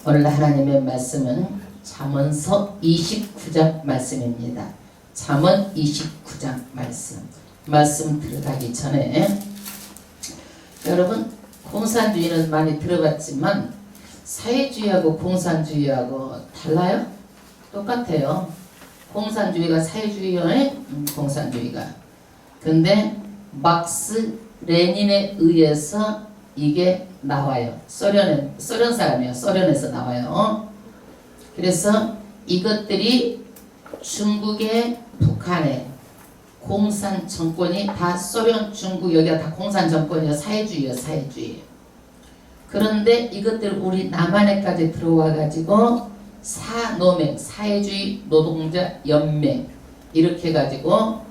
오늘 하나님의 말씀은 잠언서 29장 말씀입니다. 잠언 29장 말씀 들어가기 전에 여러분 공산주의는 많이 들어봤지만 사회주의하고 공산주의하고 달라요? 똑같아요. 공산주의가 사회주의의 공산주의가. 근데 막스 레닌에 의해서 이게 나와요. 소련 사람이에요. 소련에서 나와요. 그래서 이것들이 중국의 북한의 공산 정권이 다 소련, 중국 여기가 다 공산 정권이요. 사회주의요. 사회주의. 그런데 이것들 우리 남한에까지 들어와 가지고 사노맹, 사회주의 노동자 연맹 이렇게 해가지고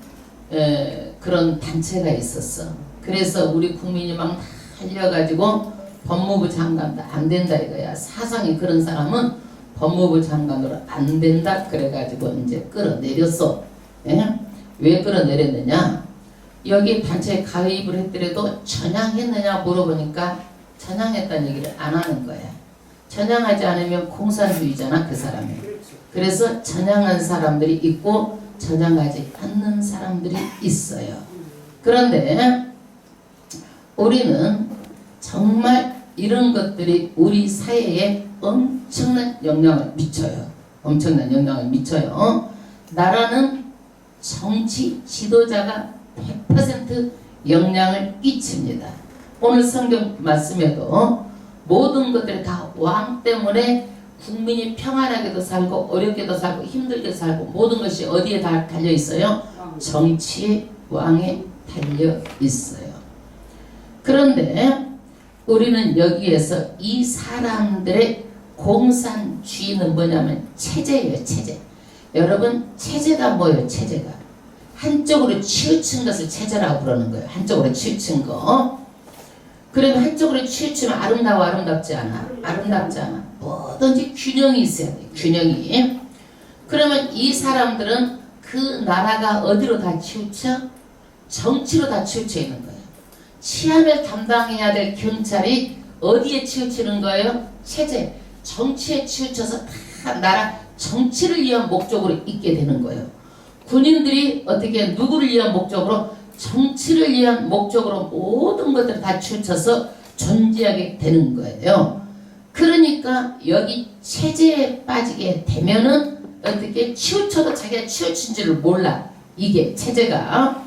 그런 단체가 있었어. 그래서 우리 국민이 막 달려가지고 법무부 장관도 안 된다 이거야. 사상이 그런 사람은 법무부 장관으로 안 된다 그래가지고 이제 끌어내렸어. 예? 왜 끌어내렸느냐? 여기 단체에 가입을 했더라도 전향했느냐 물어보니까 전향했다는 얘기를 안 하는 거야. 전향하지 않으면 공산주의잖아 그 사람이. 그래서 전향한 사람들이 있고 전향하지 않는 사람들이 있어요. 그런데 우리는 정말 이런 것들이 우리 사회에 엄청난 영향을 미쳐요. 엄청난 영향을 미쳐요. 나라는 정치 지도자가 100% 영향을 끼칩니다. 오늘 성경 말씀에도 모든 것들이 다 왕 때문에 국민이 평안하게도 살고 어렵게도 살고 힘들게 살고 모든 것이 어디에 다 달려 있어요? 정치의 왕에 달려 있어요. 그런데 우리는 여기에서 이 사람들의 공산주의는 뭐냐면 체제예요. 체제. 여러분 체제가 뭐예요? 체제가 한쪽으로 치우친 것을 체제라고 부르는 거예요. 한쪽으로 치우친 거. 그러면 한쪽으로 치우치면 아름다워? 아름답지 않아? 아름답지 않아. 뭐든지 균형이 있어야 돼. 균형이. 그러면 이 사람들은 그 나라가 어디로 다 치우쳐? 정치로 다 치우쳐 있는 거예요. 치안을 담당해야 될 경찰이 어디에 치우치는 거예요? 체제. 정치에 치우쳐서 다 나라 정치를 위한 목적으로 있게 되는 거예요. 군인들이 어떻게 누구를 위한 목적으로? 정치를 위한 목적으로 모든 것들을 다 치우쳐서 존재하게 되는 거예요. 그러니까 여기 체제에 빠지게 되면은 어떻게 치우쳐도 자기가 치우친 줄을 몰라. 이게 체제가.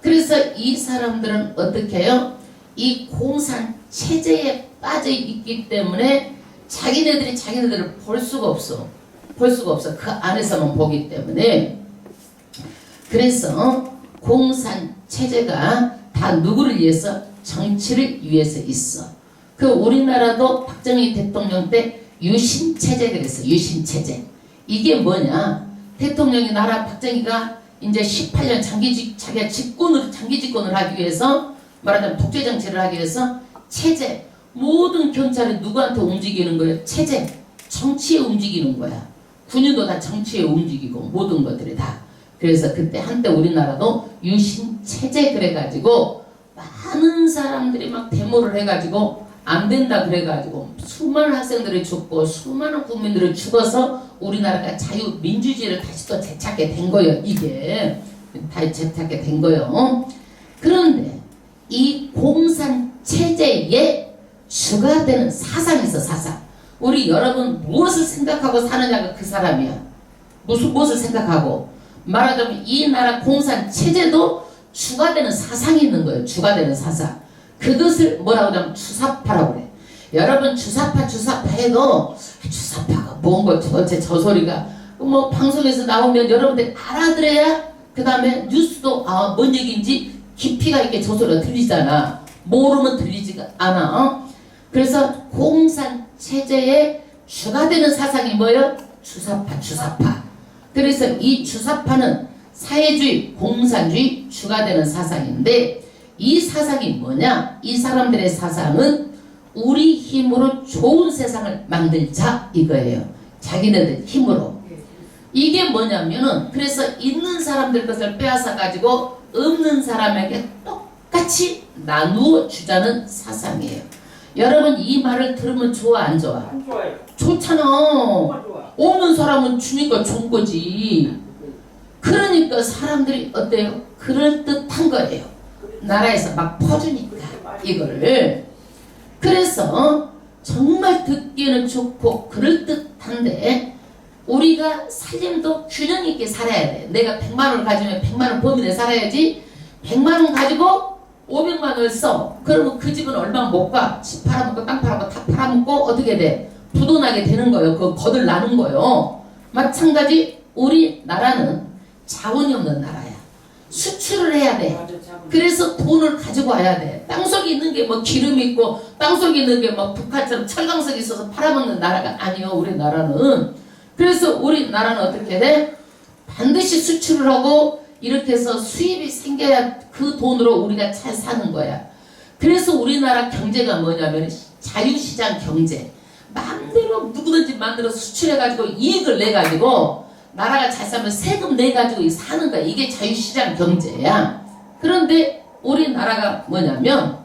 그래서 이 사람들은 어떻게 해요? 이 공산 체제에 빠져 있기 때문에 자기네들을 볼 수가 없어. 볼 수가 없어. 그 안에서만 보기 때문에. 그래서 공산 체제가 다 누구를 위해서? 정치를 위해서 있어. 그 우리나라도 박정희 대통령 때 유신체제 그랬어. 유신체제. 이게 뭐냐? 대통령이 나라 박정희가 이제 18년 자기가 장기 집권을 하기 위해서 말하자면 독재 정치를 하기 위해서 체제. 모든 경찰이 누구한테 움직이는 거예요? 체제. 정치에 움직이는 거야. 군인도 다 정치에 움직이고 모든 것들이 다. 그래서 그때 한때 우리나라도 유신체제 그래가지고 많은 사람들이 막 데모를 해가지고 안 된다 그래가지고 수많은 학생들이 죽고 수많은 국민들이 죽어서 우리나라가 자유민주주의를 다시 또 되찾게 된 거예요. 이게 다시 되찾게 된 거예요. 그런데 이 공산체제에 주가 되는 사상이 있어. 사상. 우리 여러분 무엇을 생각하고 사느냐가 그 사람이야. 무엇을 생각하고. 말하자면 이 나라 공산 체제도 주가 되는 사상이 있는 거예요. 주가 되는 사상. 그것을 뭐라고 하냐면 주사파라고 그래. 여러분 주사파 해도 주사파가 뭔가 도대체 저 소리가 뭐 방송에서 나오면 여러분들 알아들어야 그 다음에 뉴스도 뭔 얘기인지 깊이가 있게 저 소리가 들리잖아. 모르면 들리지가 않아. 그래서 공산 체제의 주가 되는 사상이 뭐예요? 주사파. 그래서 이 주사파는 사회주의, 공산주의 주가 되는 사상인데 이 사상이 뭐냐? 이 사람들의 사상은 우리 힘으로 좋은 세상을 만들자 이거예요. 자기네들 힘으로. 이게 뭐냐면은 그래서 있는 사람들 것을 빼앗아 가지고 없는 사람에게 똑같이 나누어 주자는 사상이에요. 여러분 이 말을 들으면 좋아 안 좋아? 안 좋아요. 좋잖아. 좋아, 좋아. 없는 사람은 주니까 좋은 거지. 그러니까 사람들이 어때요? 그럴듯한 거예요. 나라에서 막 퍼주니까 이걸. 그래서 정말 듣기에는 좋고 그럴듯한데 우리가 살림도 균형 있게 살아야 돼. 내가 100만 원을 가지면 100만 원 범위 내에 살아야지. 100만 원 가지고 500만 원을 써. 그러면 그 집은 얼마 못 가. 집 팔아먹고 땅 팔아먹고 다 팔아먹고 어떻게 돼? 부도나게 되는 거예요. 그거 거들나는 거예요. 마찬가지 우리나라는 자원이 없는 나라야. 수출을 해야 돼. 그래서 돈을 가지고 와야 돼. 땅속에 있는 게 뭐 기름 있고 땅속에 있는 게 뭐 북한처럼 철강석이 있어서 팔아먹는 나라가 아니요. 우리나라는. 그래서 우리나라는 어떻게 돼? 반드시 수출을 하고 이렇게 해서 수입이 생겨야 그 돈으로 우리가 잘 사는 거야. 그래서 우리나라 경제가 뭐냐면 자유시장 경제. 마음대로 누구든지 만들어 수출해가지고 이익을 내가지고 나라가 잘 살면 세금 내가지고 사는 거야. 이게 자유시장 경제야. 그런데 우리나라가 뭐냐면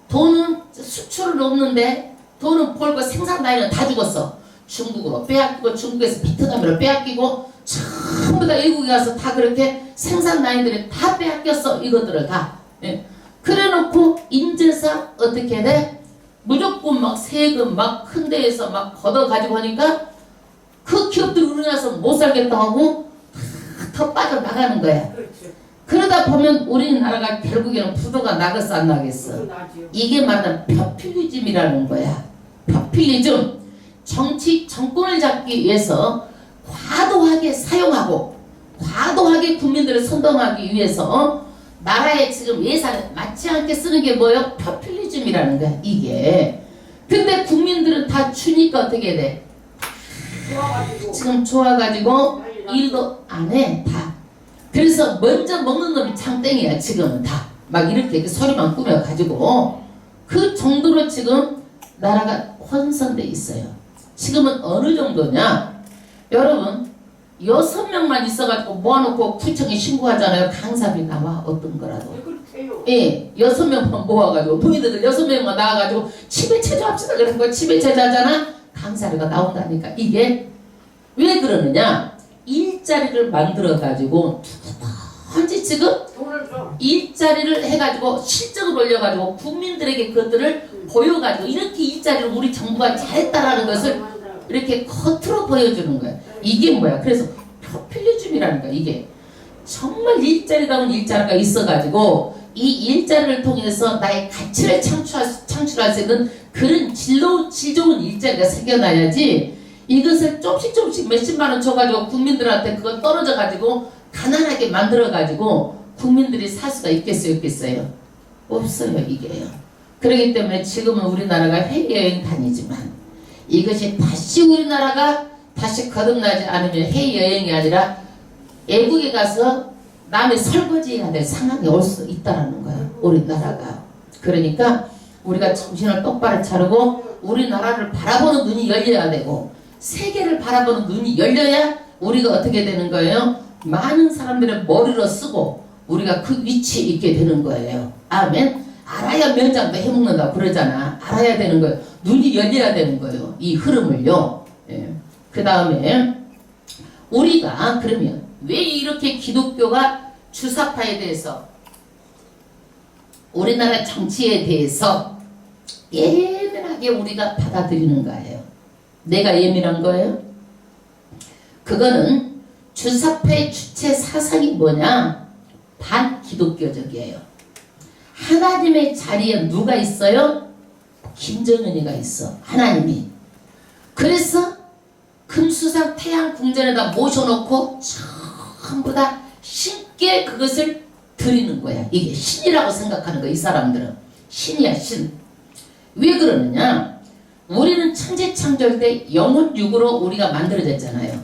돈은 수출은 없는데 돈은 벌고 생산 라인은 다 죽었어. 중국으로 빼앗기고 중국에서 베트남으로 빼앗기고 전부 다 외국에 가서 다 그렇게 생산 라인들이 다 빼앗겼어. 이것들을 다. 예. 그래놓고 인제사 어떻게 돼? 무조건 막 세금 막 큰 데에서 막 걷어가지고 하니까 그 기업들이 우리나라에서 못 살겠다 하고 더 빠져나가는 거야. 그러다 보면 우리나라가 결국에는 부도가 나겠어 안 나겠어? 이게 말하는 포퓰리즘이라는 거야. 포퓰리즘. 정권을 잡기 위해서 과도하게 사용하고 과도하게 국민들을 선동하기 위해서 나라에 지금 예산을 맞지 않게 쓰는 게 뭐예요? 포퓰리즘이라는 거야. 이게. 근데 국민들은 다 주니까 어떻게 돼? 지금 좋아가지고 일도 안 해. 다. 그래서 먼저 먹는 놈이 장땡이야. 지금은 다. 막 이렇게 소리만 꾸며가지고 그 정도로 지금 나라가 혼선돼 있어요. 지금은 어느 정도냐? 여러분 6명만 있어가지고 모아놓고 구청에 신고하잖아요. 강사비 나와 어떤 거라도. 예, 6명만 모아가지고 부인들 6명만 나와가지고 치매체조합시다 그런 거 치매체조하잖아. 강사료가 나온다니까. 이게 왜 그러느냐? 일자리를 만들어가지고 누구든지 지금 일자리를 해가지고 실적을 올려가지고 국민들에게 그것들을 보여가지고 이렇게 일자리를 우리 정부가 잘했다라는 것을 이렇게 겉으로 보여주는 거야. 이게 뭐야? 그래서 포퓰리즘이라는 거야. 이게 정말 일자리다운 일자리가 있어가지고 이 일자리를 통해서 나의 가치를 창출할 수 있는 그런 질 좋은 일자리가 생겨나야지 이것을 조금씩 몇십만 원 줘가지고 국민들한테 그거 떨어져가지고 가난하게 만들어가지고 국민들이 살 수가 있겠어요? 없겠어요? 없어요. 이게요. 그렇기 때문에 지금은 우리나라가 해외여행 다니지만 이것이 다시 우리나라가 다시 거듭나지 않으면 해외여행이 아니라 외국에 가서 남의 설거지해야 될 상황이 올 수 있다는 거야. 우리나라가. 그러니까 우리가 정신을 똑바로 차리고 우리나라를 바라보는 눈이 열려야 되고 세계를 바라보는 눈이 열려야 우리가 어떻게 되는 거예요? 많은 사람들의 머리로 쓰고 우리가 그 위치에 있게 되는 거예요. 아멘. 알아야 면장도 해먹는다고 그러잖아. 알아야 되는 거예요. 눈이 열려야 되는 거예요. 이 흐름을요. 예. 그 다음에 우리가 그러면 왜 이렇게 기독교가 주사파에 대해서 우리나라 정치에 대해서 예민하게 우리가 받아들이는가예요. 내가 예민한 거예요? 그거는 주사파의 주체 사상이 뭐냐? 반기독교적이에요. 하나님의 자리에 누가 있어요? 김정은이가 있어. 하나님이. 그래서 금수상 태양 궁전에다 모셔놓고 전부 다 신께 그것을 드리는 거야. 이게 신이라고 생각하는 거야. 이 사람들은. 신이야 신. 왜 그러느냐? 우리는 천지창조할 때 영은 육으로 우리가 만들어졌잖아요.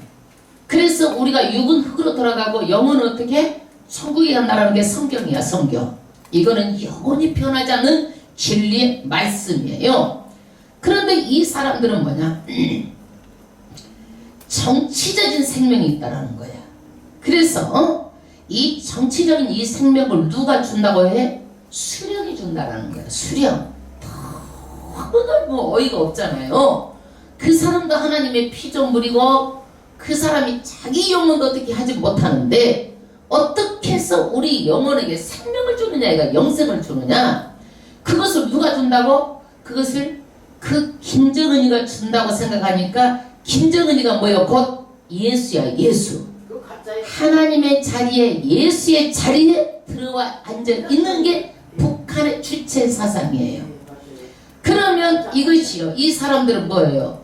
그래서 우리가 육은 흙으로 돌아가고 영은 어떻게? 천국에 간다는 게 성경이야. 성경. 이거는 영원히 변하지 않는 진리의 말씀이에요. 그런데 이 사람들은 뭐냐? 정치적인 생명이 있다는 거야. 그래서 이 정치적인 이 생명을 누가 준다고 해? 수령이 준다는 거야. 수령. 그건 뭐 어이가 없잖아요. 그 사람도 하나님의 피조물이고 그 사람이 자기 영혼도 어떻게 하지 못하는데 어떻게 해서 우리 영혼에게 생명을 주느냐, 이가 영생을 주느냐, 그것을 누가 준다고? 그것을 그 김정은이가 준다고 생각하니까 김정은이가 뭐예요? 곧 예수야. 예수. 하나님의 자리에, 예수의 자리에 들어와 앉아 있는 게 북한의 주체 사상이에요. 그러면 이것이요, 이 사람들은 뭐예요?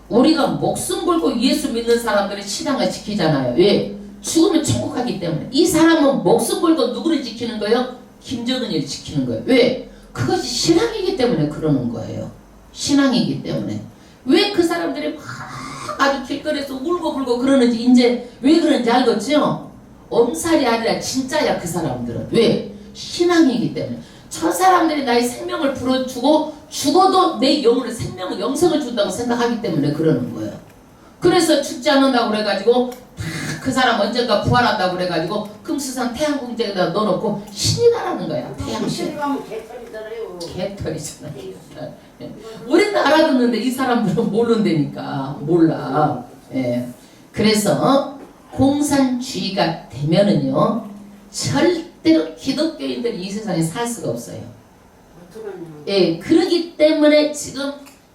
우리가 목숨 걸고 예수 믿는 사람들은 신앙을 지키잖아요. 왜? 죽으면 천국 가기 때문에. 이 사람은 목숨 걸고 누구를 지키는 거예요? 김정은이를 지키는 거예요. 왜? 그것이 신앙이기 때문에 그러는 거예요. 신앙이기 때문에. 왜 그 사람들이 막 아주 길거리에서 울고 불고 그러는지 이제 왜 그런지 알겠죠? 엄살이 아니라 진짜야. 그 사람들은. 왜? 신앙이기 때문에. 저 사람들이 나의 생명을 불어주고 죽어도 내 영혼을, 생명을, 영생을 준다고 생각하기 때문에 그러는 거예요. 그래서 죽지 않는다고 그래가지고 다 그 사람 언젠가 부활한다고 그래가지고 금수산 태양궁정에다 넣어놓고 신이 나라는 거야. 태양신. 개털이잖아요. 우리는 알아듣는데 이 사람들은 모른다니까. 몰라. 예. 그래서 공산주의가 되면은요, 절대로 기독교인들이 이 세상에 살 수가 없어요. 예, 그러기 때문에 지금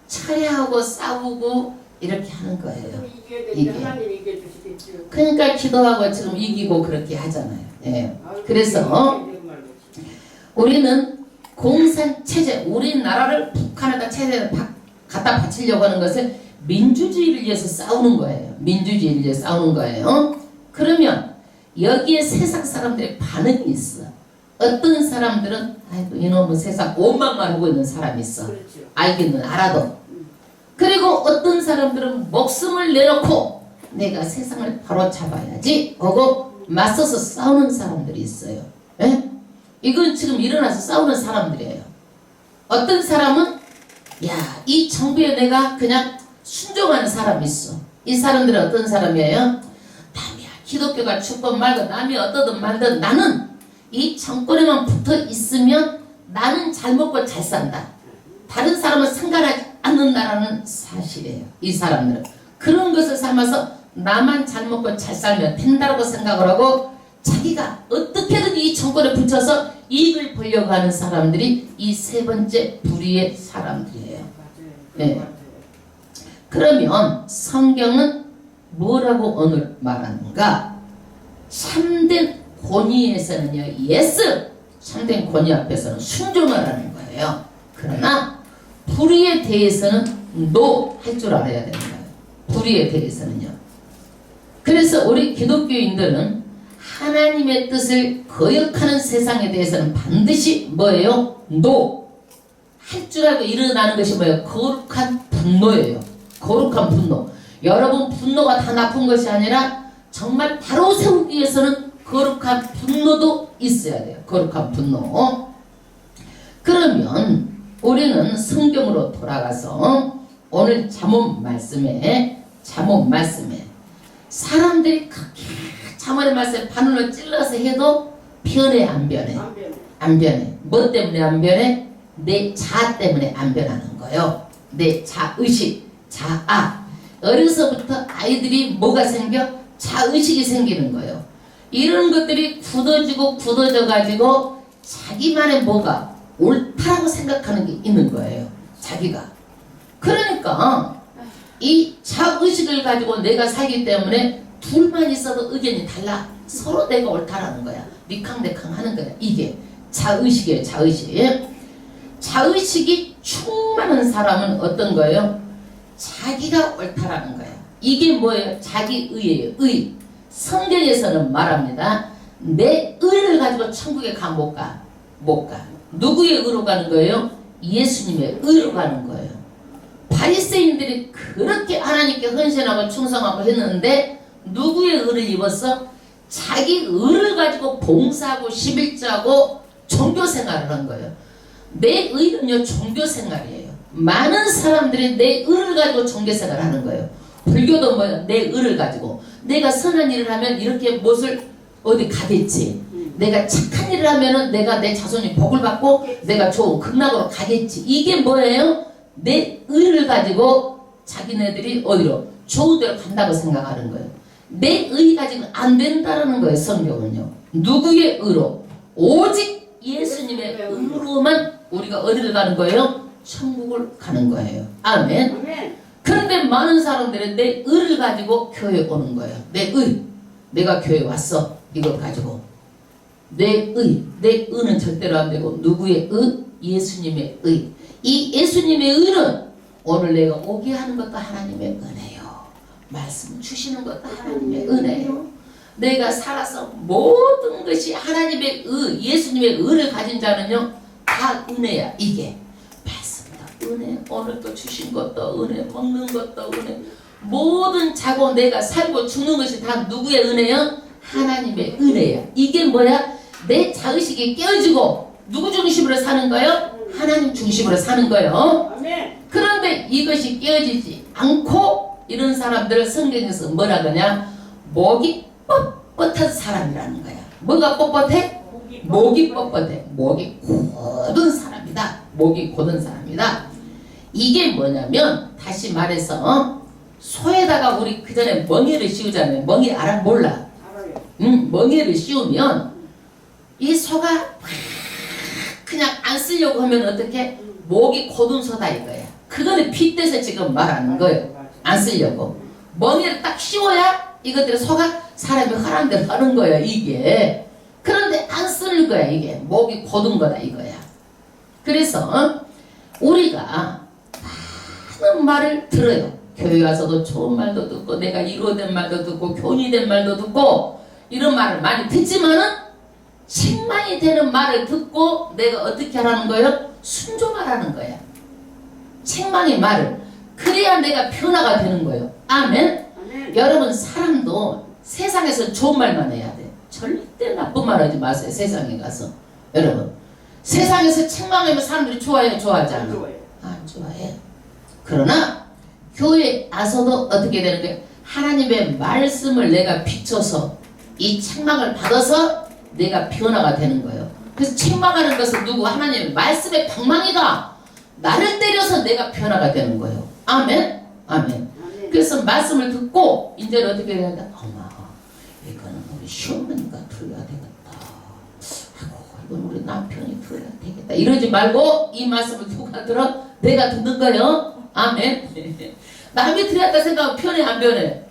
철회하고 싸우고 이렇게 하는 거예요. 이게. 그러니까 기도하고 지금 이기고 그렇게 하잖아요. 예. 그래서 우리는 공산체제, 우리나라를 북한에다 체제를 갖다 바치려고 하는 것을 민주주의를 위해서 싸우는 거예요. 민주주의를 위해서 싸우는 거예요. 그러면 여기에 세상 사람들의 반응이 있어. 어떤 사람들은 아이고 이놈은 세상 오만만 하고 있는 사람이 있어. 그렇죠. 알기는 알아도. 그리고 어떤 사람들은 목숨을 내놓고 내가 세상을 바로 잡아야지 하고 맞서서 싸우는 사람들이 있어요. 에? 이건 지금 일어나서 싸우는 사람들이에요. 어떤 사람은 야, 이 정부에 내가 그냥 순종하는 사람이 있어. 이 사람들은 어떤 사람이에요? 남이야, 기독교가 죽건 말건 남이 어떠든 말든 나는 이 정권에만 붙어 있으면 나는 잘 먹고 잘 산다. 다른 사람은 상관하지 않는다라는 사실이에요. 이 사람들은 그런 것을 삼아서 나만 잘 먹고 잘 살면 된다고 생각을 하고 자기가 어떻게든 이 정권에 붙여서 이익을 보려고 하는 사람들이 이 세 번째 부류의 사람들이에요. 네. 그러면 성경은 뭐라고 오늘 말하는가? 참된 권위에서는요, 예스! 참된 권위 앞에서는 순종하라는 거예요. 그러나 불의에 대해서는 노 할 줄 알아야 되는 거예요. 불의에 대해서는요. 그래서 우리 기독교인들은 하나님의 뜻을 거역하는 세상에 대해서는 반드시 뭐예요? 노 할 줄 알고 일어나는 것이 뭐예요? 거룩한 분노예요. 거룩한 분노. 여러분, 분노가 다 나쁜 것이 아니라 정말 바로 세우기 위해서는 거룩한 분노도 있어야 돼요. 거룩한 분노. 그러면 우리는 성경으로 돌아가서 오늘 잠언 말씀에 사람들이 그렇게 잠언의 말씀에 바늘로 찔러서 해도 변해 안 변해? 안 변해. 뭐 때문에 안 변해? 내 자아 때문에 안 변하는 거예요. 내 자의식, 자아. 어려서부터 아이들이 뭐가 생겨? 자의식이 생기는 거예요. 이런 것들이 굳어져 가지고 자기만의 뭐가 옳다라고 생각하는 게 있는 거예요. 자기가. 그러니까 이 자의식을 가지고 내가 살기 때문에 둘만 있어도 의견이 달라. 서로 내가 옳다라는 거야. 니캉내캉 하는 거야. 이게 자의식이에요. 자의식. 자의식이 충만한 사람은 어떤 거예요? 자기가 옳다라는 거예요. 이게 뭐예요? 자기의예요. 의. 성경에서는 말합니다. 내 의를 가지고 천국에 가 못 가. 못 가. 누구의 의로 가는 거예요? 예수님의 의로 가는 거예요. 바리새인들이 그렇게 하나님께 헌신하고 충성하고 했는데 누구의 의를 입었어? 자기 의를 가지고 봉사하고 11조하고 종교생활을 한 거예요. 내 의는요, 종교생활이에요. 많은 사람들이 내 의를 가지고 종교생활을 하는 거예요. 불교도 뭐야? 내 의를 가지고 내가 선한 일을 하면 이렇게 못을 어디 가겠지. 내가 착한 일을 하면은 내가 내 자손이 복을 받고 내가 좋은 극락으로 가겠지. 이게 뭐예요? 내 의를 가지고 자기네들이 어디로? 좋은 데로 간다고 생각하는 거예요. 내 의 가지고 안 된다는 거예요. 성경은요. 누구의 의로? 오직 예수님의 의로만 우리가 어디를 가는 거예요? 천국을 가는 거예요. 아멘. 그런데 많은 사람들은 내 의를 가지고 교회에 오는 거예요. 내 의. 내가 교회에 왔어. 이걸 가지고. 내 의는 절대로 안 되고 누구의 의? 예수님의 의. 이 예수님의 의는 오늘 내가 오게 하는 것도 하나님의 은혜요. 말씀 주시는 것도 하나님의 은혜요. 내가 살아서 모든 것이 하나님의 의, 예수님의 의를 가진 자는요 다 은혜야. 이게 말씀도 은혜, 오늘 또 주신 것도 은혜, 먹는 것도 은혜, 모든 자고 내가 살고 죽는 것이 다 누구의 은혜요? 하나님의 은혜야. 이게 뭐야? 내 자의식이 깨어지고 누구 중심으로 사는 거예요? 하나님 중심으로 사는 거예요. 그런데 이것이 깨어지지 않고 이런 사람들을 성경에서 뭐라 그러냐? 목이 뻣뻣한 사람이라는 거야. 뭐가 뻣뻣해? 목이 뻣뻣해. 목이 곧은 사람이다. 목이 곧은 사람이다. 이게 뭐냐면 다시 말해서 소에다가 우리 그 전에 멍에를 씌우잖아요. 멍에 알아? 몰라? 멍에를 씌우면 이 소가 그냥 안 쓰려고 하면 어떻게? 목이 곧은 소다 이거야. 그거는 핏대서 지금 말하는 거예요. 안 쓰려고. 멍에를 딱 씌워야 이것들이 소가 사람이 하라는 대로 하는 거야 이게. 그런데 안 쓰는 거야 이게. 목이 곧은 거다 이거야. 그래서 우리가 많은 말을 들어요. 교회 와서도 좋은 말도 듣고 내가 이루어된 말도 듣고 교훈이 된 말도 듣고 이런 말을 많이 듣지만은 책망이 되는 말을 듣고 내가 어떻게 하라는 거예요? 순종하라는 거야. 책망의 말을. 그래야 내가 변화가 되는 거예요. 아멘? 여러분 사람도 세상에서 좋은 말만 해야 돼. 절대 나쁜 말 하지 마세요. 세상에 가서. 여러분 세상에서 책망하면 사람들이 좋아해요? 좋아하지 않아? 안 좋아해. 그러나 교회에 와서도 어떻게 되는 거예요? 하나님의 말씀을 내가 비춰서 이 책망을 받아서 내가 변화가 되는 거예요. 그래서 책망하는 것은 누구? 하나님의 말씀의 방망이다. 나를 때려서 내가 변화가 되는 거예요. 아멘? 아멘. 그래서 말씀을 듣고 이제는 어떻게 해야 돼? 어머, 이거는 우리 시어머니가 들어야 되겠다. 아이고, 이건 우리 남편이 들어야 되겠다. 이러지 말고 이 말씀을 누가 들어? 내가 듣는 거예요. 아멘. 남이 들었다 생각하면 변해 안 변해?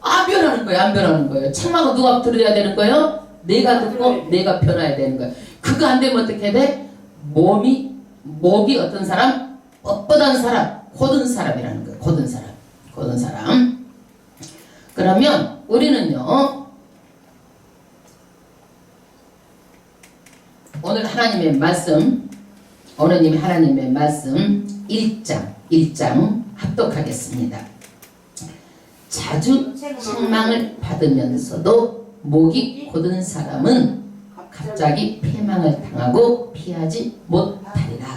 안 변하는 거예요. 안 변하는 거예요. 책망은 누가 들어야 되는 거예요? 내가 듣고 내가 변화해야 되는 거예요. 그거 안 되면 어떻게 돼? 목이 어떤 사람? 뻣뻣한 사람, 곧은 사람이라는 거예요. 곧은 사람. 곧은 사람. 그러면 우리는요 오늘 하나님의 말씀, 오늘님 하나님의 말씀 1장 합독하겠습니다. 자주 책망을 받으면서도 목이 곧은 사람은 갑자기 패망을 당하고 피하지 못하리라.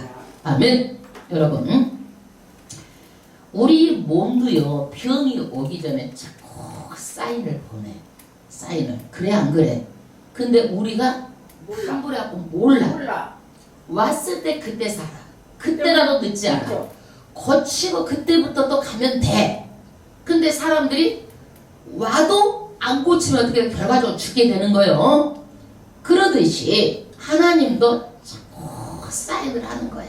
아멘. 여러분 우리 몸도요 병이 오기 전에 자꾸 사인을 보내. 사인을. 그래 안 그래? 근데 우리가 함부로 몰라. 왔을 때 그때 살아. 그때라도 늦지 않아. 고치고 그때부터 또 가면 돼. 근데 사람들이 와도 안 고치면 어떻게 결과적으로 죽게 되는 거예요. 그러듯이 하나님도 자꾸 사인을 하는 거야.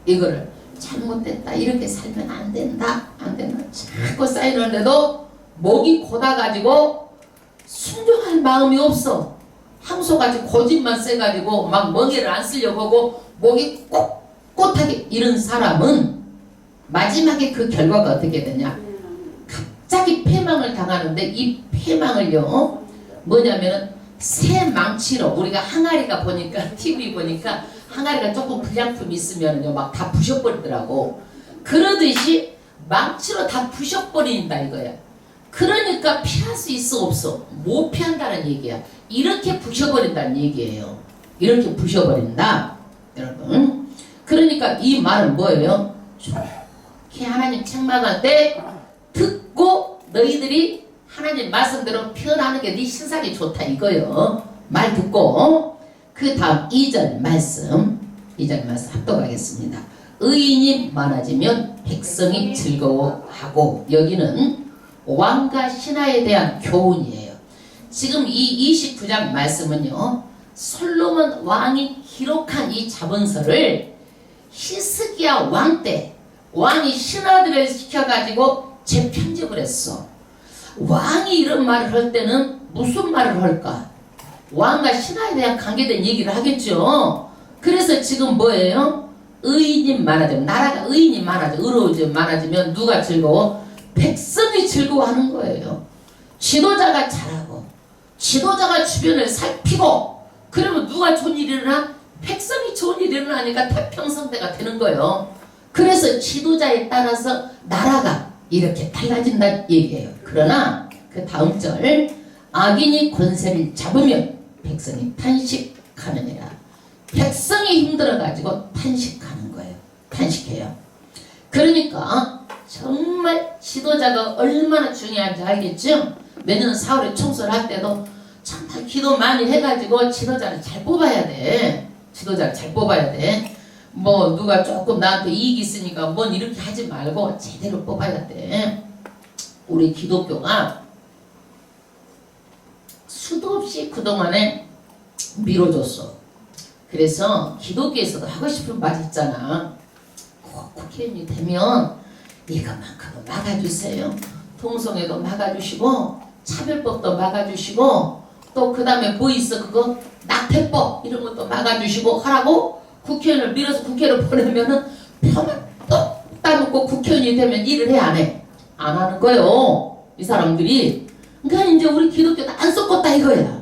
이거를 잘못됐다. 이렇게 살면 안 된다. 안 된다. 자꾸 사인을 하는데도 목이 고다가지고 순종할 마음이 없어. 항소같이 고집만 세가지고 막 멍에를 안 쓰려고 하고 목이 꼿꼿하게 이런 사람은 마지막에 그 결과가 어떻게 되냐? 갑자기 패망을 당하는데 이 패망을요 뭐냐면은 새 망치로 우리가 항아리가 보니까 TV 보니까 항아리가 조금 불량품 있으면요 막 다 부셔버리더라고. 그러듯이 망치로 다 부셔버린다 이거야. 그러니까 피할 수 있어 없어? 못 피한다는 얘기야. 이렇게 부셔버린다는 얘기예요. 이렇게 부셔버린다 여러분. 그러니까 이 말은 뭐예요? 좋게 하나님 책망할 때 듣고 너희들이 하나님 말씀대로 표현하는 게 네 신상이 좋다 이거요. 말 듣고 그 다음 2절 말씀 합독하겠습니다. 의인이 많아지면 백성이 즐거워하고. 여기는 왕과 신하에 대한 교훈이에요. 지금 이 29장 말씀은요, 솔로몬 왕이 기록한 이 자본서를 히스기야 왕 때 왕이 신하들을 시켜가지고 재편집을 했어. 왕이 이런 말을 할 때는 무슨 말을 할까? 왕과 신하에 대한 관계된 얘기를 하겠죠. 그래서 지금 뭐예요? 의인이 많아지면, 나라가 의인이 많아지면 누가 즐거워? 백성이 즐거워하는 거예요. 지도자가 잘하고 지도자가 주변을 살피고 그러면 누가 좋은 일이 일어나? 백성이 좋은 일이 일어나니까 태평성대가 되는 거예요. 그래서 지도자에 따라서 나라가 이렇게 달라진다는 얘기예요. 그러나 그 다음 절, 악인이 권세를 잡으면 백성이 탄식하느니라. 백성이 힘들어가지고 탄식하는 거예요. 탄식해요. 그러니까 정말 지도자가 얼마나 중요한지 알겠죠? 내년 4월에 총선을 할 때도 정말 기도 많이 해가지고 지도자를 잘 뽑아야 돼. 지도자를 잘 뽑아야 돼. 뭐 누가 조금 나한테 이익이 있으니까 뭔 이렇게 하지 말고 제대로 뽑아야 돼. 우리 기독교가 수도 없이 그동안에 밀어줬어. 그래서 기독교에서도 하고 싶은 말 있잖아. 국회의원이 되면 이것만큼은 막아주세요. 동성애도 막아주시고 차별법도 막아주시고 또 그 다음에 뭐 있어 그거? 낙태법 이런 것도 막아주시고 하라고 국회의원을 밀어서 국회를 보내면은 표만 또 따놓고 국회의원이 되면 일을 해 안 해? 안 하는 거예요. 이 사람들이. 그러니까 이제 우리 기독교도 안 섞었다 이거야.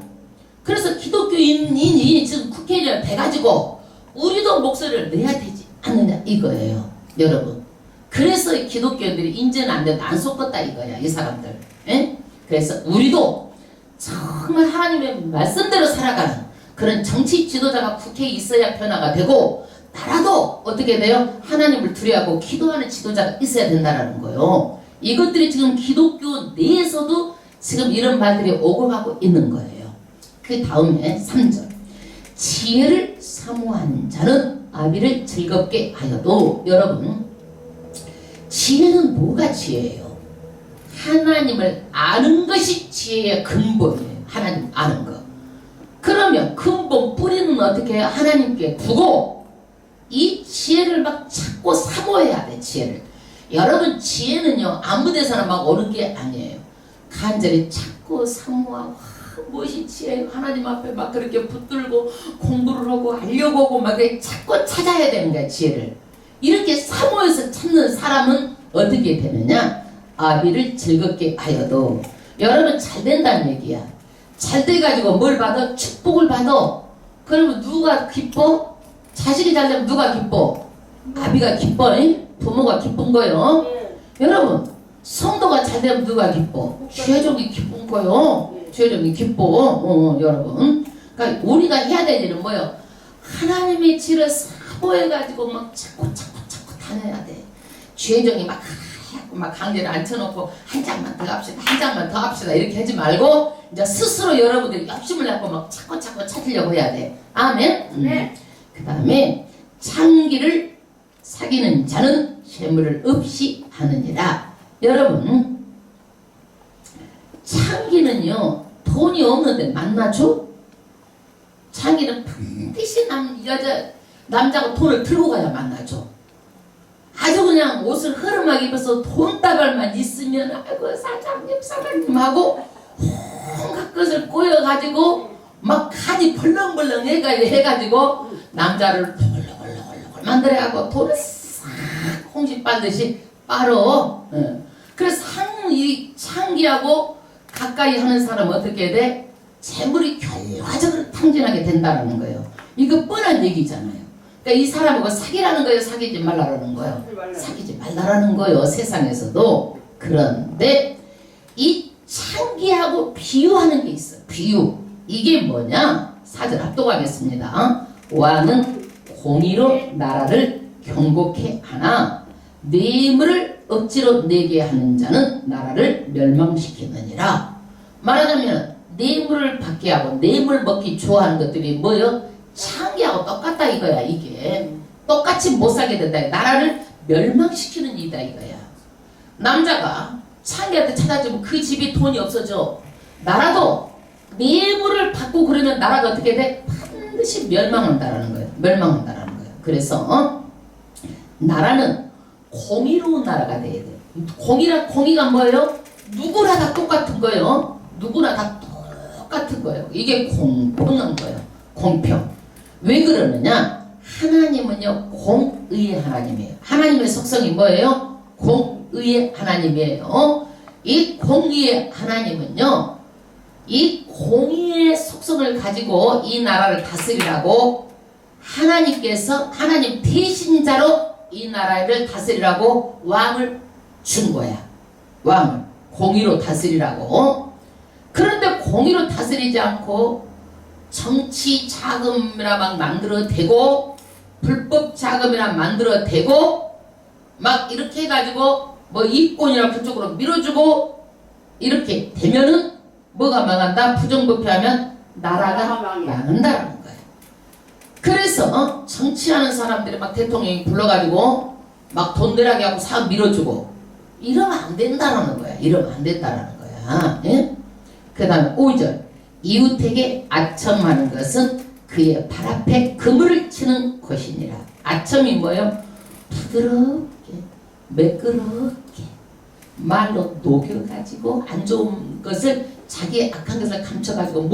그래서 기독교인이 지금 국회의원 돼가지고 우리도 목소리를 내야 되지 않느냐 이거예요. 여러분. 그래서 기독교인들이 인제는 안 된다. 안 섞었다 이거야. 이 사람들. 에? 그래서 우리도 정말 하나님의 말씀대로 살아가는 그런 정치 지도자가 국회에 있어야 변화가 되고 나라도 어떻게 돼요? 하나님을 두려워하고 기도하는 지도자가 있어야 된다는 거예요. 이것들이 지금 기독교 내에서도 지금 이런 말들이 오고 가고 있는 거예요. 그 다음에 3절, 지혜를 사모하는 자는 아비를 즐겁게 하여도. 여러분, 지혜는 뭐가 지혜예요? 하나님을 아는 것이 지혜의 근본이에요. 하나님 아는 것. 그러면 근본 뿌리는 어떻게 해요? 하나님께 두고 이 지혜를 막 찾고 사모해야 돼. 지혜를. 여러분, 지혜는요 아무 데서나 막 오는 게 아니에요. 간절히 찾고 사모하고 무엇이 지혜? 하나님 앞에 막 그렇게 붙들고 공부를 하고 알려고 하고 막 찾고 찾아야 되는 거야. 지혜를. 이렇게 사모해서 찾는 사람은 어떻게 되느냐? 아비를 즐겁게 하여도. 여러분, 잘 된다는 얘기야. 잘 돼가지고 뭘 받아? 축복을 받아. 그러면 누가 기뻐? 자식이 잘 되면 누가 기뻐? 아비가 기뻐. 부모가 기쁜 거요. 여러분, 성도가 잘 되면 누가 기뻐? 죄종이 기쁜 거요. 죄종이 기뻐. 여러분. 그러니까 우리가 해야 될 일은 뭐예요? 하나님의 지를 사모해가지고 막 찾고 다녀야 돼. 죄종이 막 강제로 앉혀놓고 한 장만 더 합시다, 한 장만 더 합시다 이렇게 하지 말고 이제 스스로 여러분들이 욕심을 내고 막 찾고 찾으려고 해야 돼. 아멘. 네. 그 다음에 창기를 사귀는 자는 재물을 없이 하느니라. 여러분, 창기는요 돈이 없는데 만나죠? 창기는 반드시 남자가 돈을 들고 가야 만나죠. 아주 그냥 옷을 흐름하게 입어서 돈다발만 있으면 아이고 사장님 하고 온갖 것을 꼬여가지고 막 간이 벌렁벌렁 해가지고 남자를 벌렁벌렁 만들어가고 돈을 싹 홍시 빨듯이 빨어. 그래서 이 창기하고 가까이 하는 사람은 어떻게 돼? 재물이 결과적으로 탕진하게 된다는 거예요. 이거 뻔한 얘기잖아요. 그러니까 이 사람하고 사귀라는 거예요? 사귀지 말라라는 거예요? 사귀지 말라라는 거예요. 세상에서도. 그런데 이 창기하고 비유하는 게 있어요. 비유. 이게 뭐냐? 4절 합독하겠습니다. 왕은 공의로 나라를 경고케 하나 뇌물을 억지로 내게 하는 자는 나라를 멸망시키느니라. 말하자면 뇌물을 받게 하고 뇌물 먹기 좋아하는 것들이 뭐예요? 창기하고 똑같다 이거야. 이게 똑같이 못 살게 된다. 나라를 멸망시키는 일이다 이거야. 남자가 창기한테 찾아주면 그 집이 돈이 없어져. 나라도 뇌물을 받고 그러면 나라가 어떻게 돼? 반드시 멸망한다라는 거예요. 멸망한다라는 거예요. 그래서 나라는 공의로운 나라가 돼야 돼. 공의가 뭐예요? 누구나 다 똑같은 거예요. 누구나 다 똑같은 거예요. 이게 공평한 거예요. 공평. 왜 그러느냐? 하나님은요 공의의 하나님이에요. 하나님의 속성이 뭐예요? 공의의 하나님이에요. 이 공의의 하나님은요 이 공의의 속성을 가지고 이 나라를 다스리라고 하나님 대신자로 이 나라를 다스리라고 왕을 준 거야. 왕을 공의로 다스리라고. 그런데 공의로 다스리지 않고 정치 자금이나 막 만들어 대고 불법 자금이나 만들어 대고 막 이렇게 해가지고 뭐 이권이나 그쪽으로 밀어주고 이렇게 되면은 뭐가 망한다? 부정부패하면 나라가 망한다라는 거예요. 그래서 정치하는 사람들이 막 대통령이 불러가지고 막 돈 내라게 하고 사업 밀어주고 이러면 안 된다라는 거야. 이러면 안 된다라는 거야. 예? 그 다음에 5절 이웃에게 아첨하는 것은 그의 발 앞에 그물을 치는 것이니라. 아첨이 뭐예요? 부드럽게 매끄럽게 말로 녹여가지고 안 좋은 것을 자기의 악한 것을 감춰가지고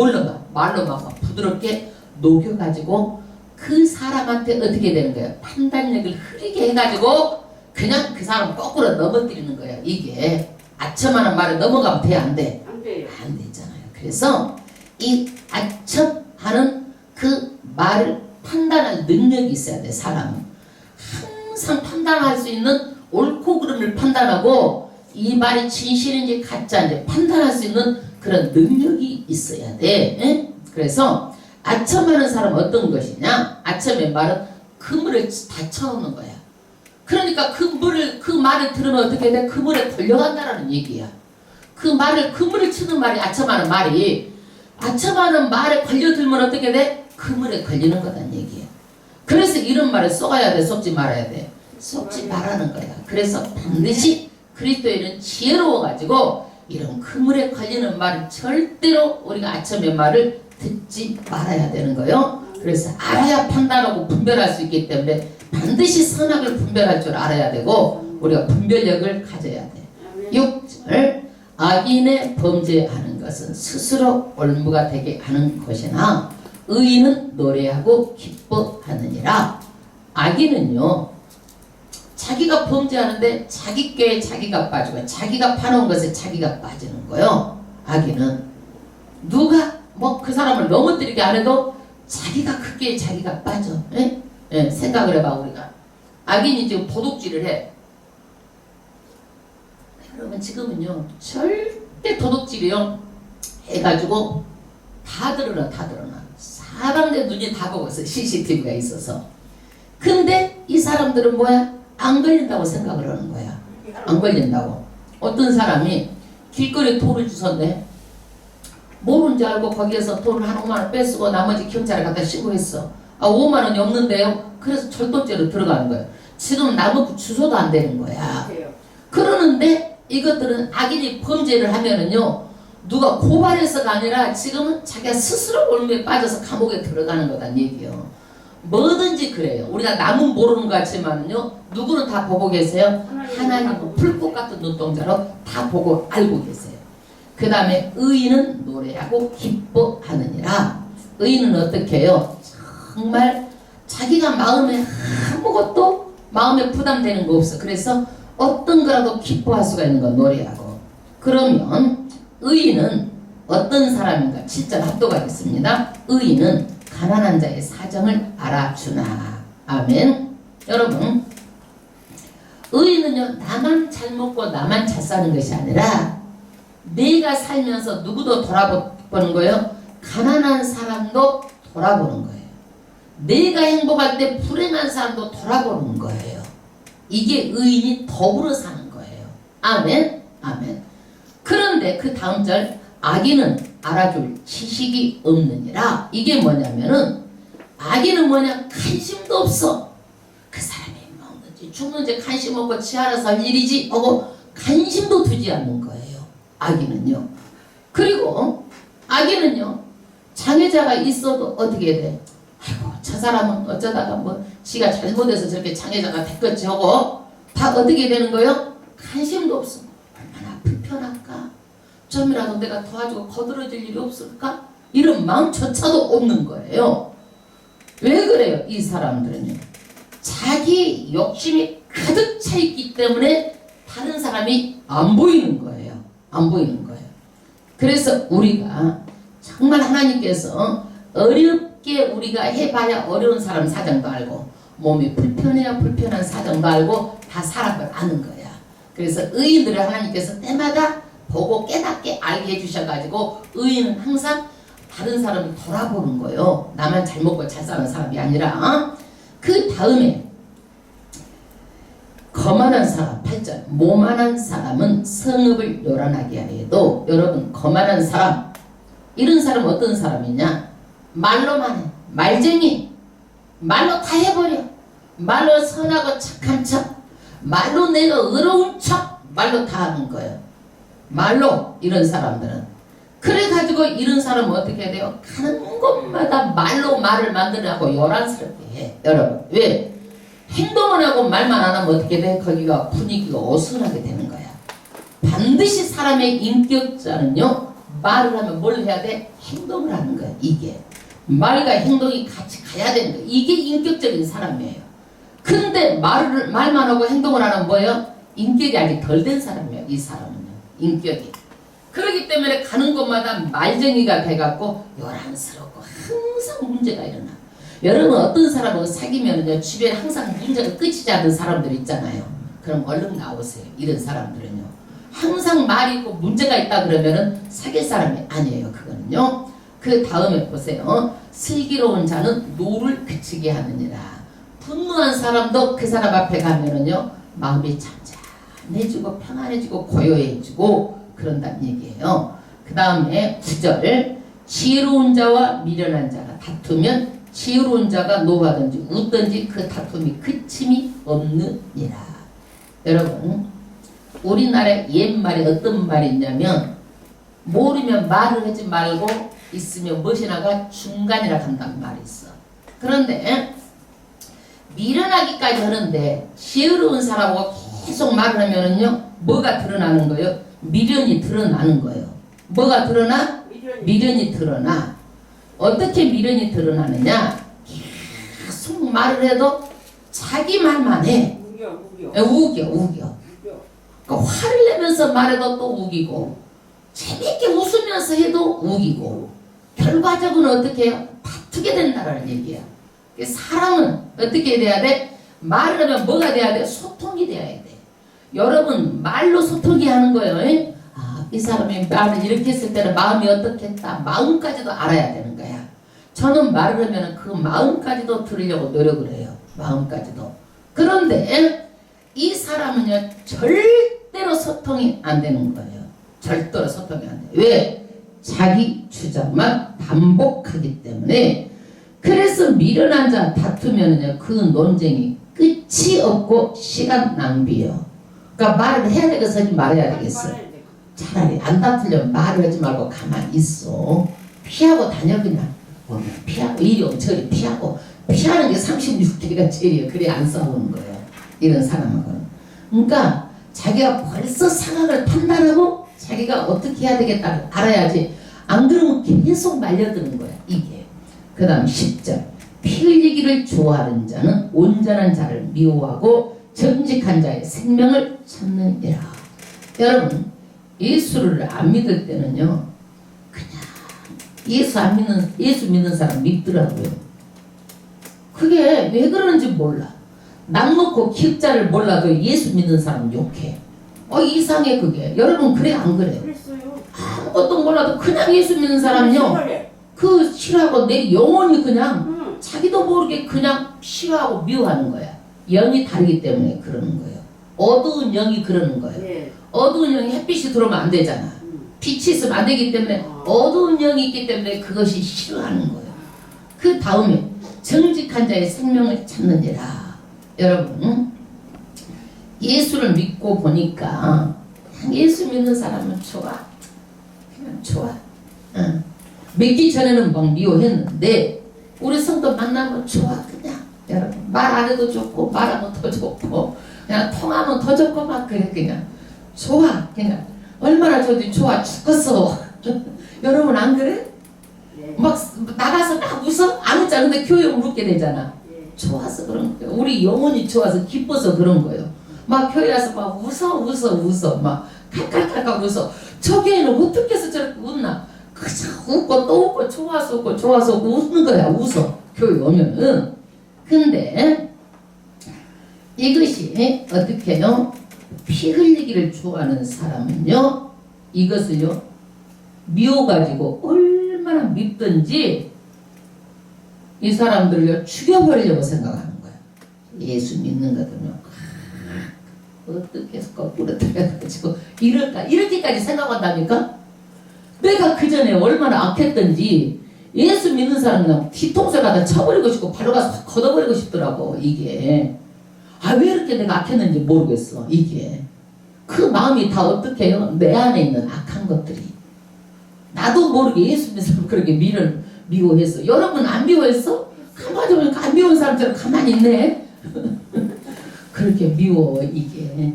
말로 막 부드럽게 녹여가지고 그 사람한테 어떻게 되는 거예요? 판단력을 흐리게 해가지고 그냥 그 사람 거꾸로 넘어뜨리는 거예요. 이게 아첨하는 말에 넘어가면 돼? 안 돼? 안 돼요. 안 되잖아요. 그래서 이 아첨하는 그 말을 판단할 능력이 있어야 돼. 사람은 항상 판단할 수 있는 옳고 그름을 판단하고 이 말이 진실인지 가짜인지 판단할 수 있는 그런 능력이 있어야 돼. 에? 그래서 아첨하는 사람은 어떤 것이냐? 아첨의 말은 그물을 다 쳐놓는 거야. 그러니까 그 말을 들으면 어떻게 돼? 그물에 걸려간다라는 얘기야. 그물을 치는 말이 아첨하는 말이 아첨하는 말에 걸려들면 어떻게 돼? 그물에 걸리는 거란 얘기야. 그래서 이런 말을 쏘아야 돼? 쏘지 말아야 돼? 쏘지 말라는 거야. 그래서 반드시 그리스도인은 지혜로워가지고 이런 그물에 걸리는 말을 절대로 우리가 아첨의 말을 듣지 말아야 되는 거예요. 그래서 알아야 판단하고 분별할 수 있기 때문에 반드시 선악을 분별할 줄 알아야 되고 우리가 분별력을 가져야 돼. 6절 악인의 범죄하는 것은 스스로 올무가 되게 하는 것이나 의인은 노래하고 기뻐하느니라. 악인은요 자기가 범죄하는데 자기 꾀에 자기가 빠지고 자기가 파놓은 것에 자기가 빠지는 거예요. 악인은 누가 뭐 그 사람을 넘어뜨리게 안 해도 자기가 그 꾀에 자기가 빠져. 예? 예, 생각을 해봐. 우리가 악인이 지금 도둑질을 해. 여러분 지금은요 절대 도둑질이요 해가지고 다 드러나. 사람들 눈이 다 보고 있어. CCTV가 있어서. 근데 이 사람들은 뭐야? 안 걸린다고 생각을 하는 거야. 안 걸린다고. 어떤 사람이 길거리에 돈을 주셨네. 모르는지 알고 거기에서 돈을 한 5만 원 뺏고 나머지 경찰에 갖다 신고했어. 5만 원이 없는데요. 그래서 절도죄로 들어가는 거예요. 지금 나무 주소도 안 되는 거야. 그러는데 이것들은 악인이 범죄를 하면은요 누가 고발해서가 아니라 지금은 자기가 스스로 올무에 빠져서 감옥에 들어가는 거란 얘기예요. 뭐든지 그래요. 우리가 남은 모르는 것 같지만요 누구는 다 보고 계세요. 하나님은 풀꽃 같은 눈동자로 다 보고 알고 계세요. 그 다음에 의인은 노래하고 기뻐하느니라. 의인은 어떻게 해요? 정말 자기가 마음에 아무것도 마음에 부담되는 거 없어. 그래서 어떤 거라도 기뻐할 수가 있는 거 노래하고. 그러면 의인은 어떤 사람인가? 7절 합독하겠습니다. 의인은 가난한 자의 사정을 알아주나. 아멘. 여러분 의인은요 나만 잘 먹고 나만 잘 사는 것이 아니라 내가 살면서 누구도 돌아보는 거예요. 가난한 사람도 돌아보는 거예요. 내가 행복할 때 불행한 사람도 돌아보는 거예요. 이게 의인이 더불어 사는 거예요. 아멘. 아멘. 그런데 그 다음 절 악인은 알아줄 지식이 없느니라. 이게 뭐냐면은 악인은 뭐냐? 관심도 없어. 죽는지 관심 없고 지 알아서 할 일이지 하고 관심도 두지 않는 거예요. 악인은요. 그리고 악인은요. 장애자가 있어도 어떻게 돼? 아이고 저 사람은 어쩌다가 뭐 지가 잘못해서 저렇게 장애자가 됐겠지 하고 다 어떻게 되는 거예요? 관심도 없어. 얼마나 불편할까? 좀이라도 내가 도와주고 거들어질 일이 없을까? 이런 마음조차도 없는 거예요. 왜 그래요? 이 사람들은요. 자기 욕심이 가득 차 있기 때문에 다른 사람이 안 보이는 거예요. 안 보이는 거예요. 그래서 우리가 정말 하나님께서 어렵게 우리가 해봐야 어려운 사람 사정도 알고 몸이 불편해야 불편한 사정도 알고 다 사람을 아는 거야. 그래서 의인들을 하나님께서 때마다 보고 깨닫게 알게 해주셔가지고 의인은 항상 다른 사람을 돌아보는 거예요. 나만 잘 먹고 잘 사는 사람이 아니라. 그 다음에 거만한 사람 8절 모만한 사람은 성읍을 요란하게 하여도 여러분 거만한 사람 이런 사람은 어떤 사람이냐? 말로만 해. 말쟁이. 말로 다 해버려. 말로 선하고 착한 척. 말로 내가 의로운 척. 말로 다 하는 거예요. 말로 이런 사람들은. 그래가지고 이런 사람은 어떻게 해야 돼요? 가는 곳마다 말로 말을 만들라고 요란스럽게 해. 여러분 왜? 행동을 하고 말만 안 하면 어떻게 돼? 거기가 분위기가 어수선하게 되는 거야. 반드시 사람의 인격자는요. 말을 하면 뭘 해야 돼? 행동을 하는 거야. 이게 말과 행동이 같이 가야 되는 거야. 이게 인격적인 사람이에요. 근데 말만 하고 행동을 안 하면 뭐예요? 인격이 아직 덜 된 사람이에요. 이 사람은요. 인격이. 그렇기 때문에 가는 곳마다 말쟁이가 돼갖고 요란스럽고 항상 문제가 일어나. 여러분 어떤 사람하고 사귀면요 주변에 항상 문제가 끝이지 않는 사람들 있잖아요. 그럼 얼른 나오세요. 이런 사람들은요. 항상 말이 있고 문제가 있다 그러면은 사귈 사람이 아니에요. 그거는요. 그 다음에 보세요. 슬기로운 자는 노를 그치게 하느니라. 분노한 사람도 그 사람 앞에 가면은요 마음이 잔잔해지고 평안해지고 고요해지고 그런다는 얘기예요. 그 다음에 9절 지혜로운 자와 미련한 자가 다투면 지혜로운 자가 노하든지 웃든지 그 다툼이 그침이 없느니라. 여러분 우리나라의 옛말에 어떤 말이 있냐면 모르면 말을 하지 말고 있으면 무엇이나가 중간이라 한다는 말이 있어. 그런데 미련하기까지 하는데 지혜로운 사람하고 계속 말을 하면은요 뭐가 드러나는 거예요? 미련이 드러나는 거예요. 뭐가 드러나? 미련이 드러나. 어떻게 미련이 드러나느냐? 계속 말을 해도 자기 말만 해. 우겨. 그러니까 화를 내면서 말해도 또 우기고 재밌게 웃으면서 해도 우기고 결과적으로 어떻게 해요? 다투게 된다는 얘기야. 사람은 어떻게 돼야 돼? 말을 하면 뭐가 돼야 돼? 소통이 돼야 돼. 여러분 말로 소통이 하는 거예요. 아, 이 사람이 말을 이렇게 했을 때는 마음이 어떻겠다. 마음까지도 알아야 되는 거야. 저는 말을 하면 그 마음까지도 들으려고 노력을 해요. 마음까지도. 그런데 이 사람은요 절대로 소통이 안 되는 거예요. 절대로 소통이 안 돼요. 왜? 자기 주장만 반복하기 때문에. 그래서 미련한 자 다투면은요 그 논쟁이 끝이 없고 시간 낭비요. 그러니까 말을 해야 되겠어, 말해야 되겠어. 차라리 안 다투려면 말을 하지 말고 가만히 있어. 피하고 다녀 그냥. 피하고 이리 저리 피하고. 피하는 게 36개가 제일이에요. 그래 안 싸우는 거예요. 이런 사람하고는. 그러니까 자기가 벌써 상황을 판단하고 자기가 어떻게 해야 되겠다를 알아야지. 안 그러면 계속 말려드는 거야. 이게. 그 다음 10절 피 흘리기를 좋아하는 자는 온전한 자를 미워하고 정직한 자의 생명을 찾느니라. 여러분 예수를 안 믿을 때는요 그냥 예수 믿는 사람 믿더라고요. 그게 왜 그러는지 몰라. 남 놓고 기업자를 몰라도 예수 믿는 사람 욕해. 이상해 그게. 여러분 그래 안 그래요? 아무것도 몰라도 그냥 예수 믿는 사람은요 그 싫어하고 내 영혼이 그냥 자기도 모르게 그냥 싫어하고 미워하는 거야. 영이 다르기 때문에 그러는 거예요. 어두운 영이 그러는 거예요. 예. 어두운 영이 햇빛이 들어오면 안 되잖아. 빛이 있으면 안 되기 때문에 어두운 영이 있기 때문에 그것이 싫어하는 거예요. 그 다음에 정직한 자의 생명을 찾느니라. 여러분 예수를 믿고 보니까 그냥 예수 믿는 사람은 좋아. 그냥 좋아. 응. 믿기 전에는 막 미워했는데 우리 성도 만나면 좋아. 그냥 여러분 말 안 해도 좋고 말하면 더 좋고 그냥 통하면 더 좋고 막 그래. 그냥 좋아. 그냥 얼마나 좋아 죽겠어. 여러분 안 그래? 막 나가서 막 웃어? 안 웃잖아. 근데 교회 오면 웃게 되잖아. 좋아서 그런 거예요. 우리 영혼이 좋아서 기뻐서 그런 거예요. 막 교회 와서 막 웃어 막 칼칼칼칼 웃어. 저 교회는 어떻게 해서 저렇게 웃나? 그냥 웃고 또 웃고 좋아서 웃고 웃는 거야. 웃어 교회 오면은. 근데 이것이 어떻게 해요? 피 흘리기를 좋아하는 사람은요 이것을요 미워가지고 얼마나 밉든지 이 사람들을요 죽여버리려고 생각하는 거야. 예수 믿는 거든요. 어떻게 해서 거꾸로 들여가지고 이럴까 이렇게까지 생각한다니까. 내가 그 전에 얼마나 악했던지 예수 믿는 사람 그냥 뒤통수 갖다 쳐버리고 싶고 발로 가서 걷어버리고 싶더라고. 이게 왜 이렇게 내가 악했는지 모르겠어. 이게 그 마음이 다 어떻게 해요? 내 안에 있는 악한 것들이 나도 모르게 예수 믿는 사람 그렇게 미워했어. 여러분 안 미워했어? 가만히 보니까 안 미운 사람처럼 가만히 있네. 그렇게 미워 이게.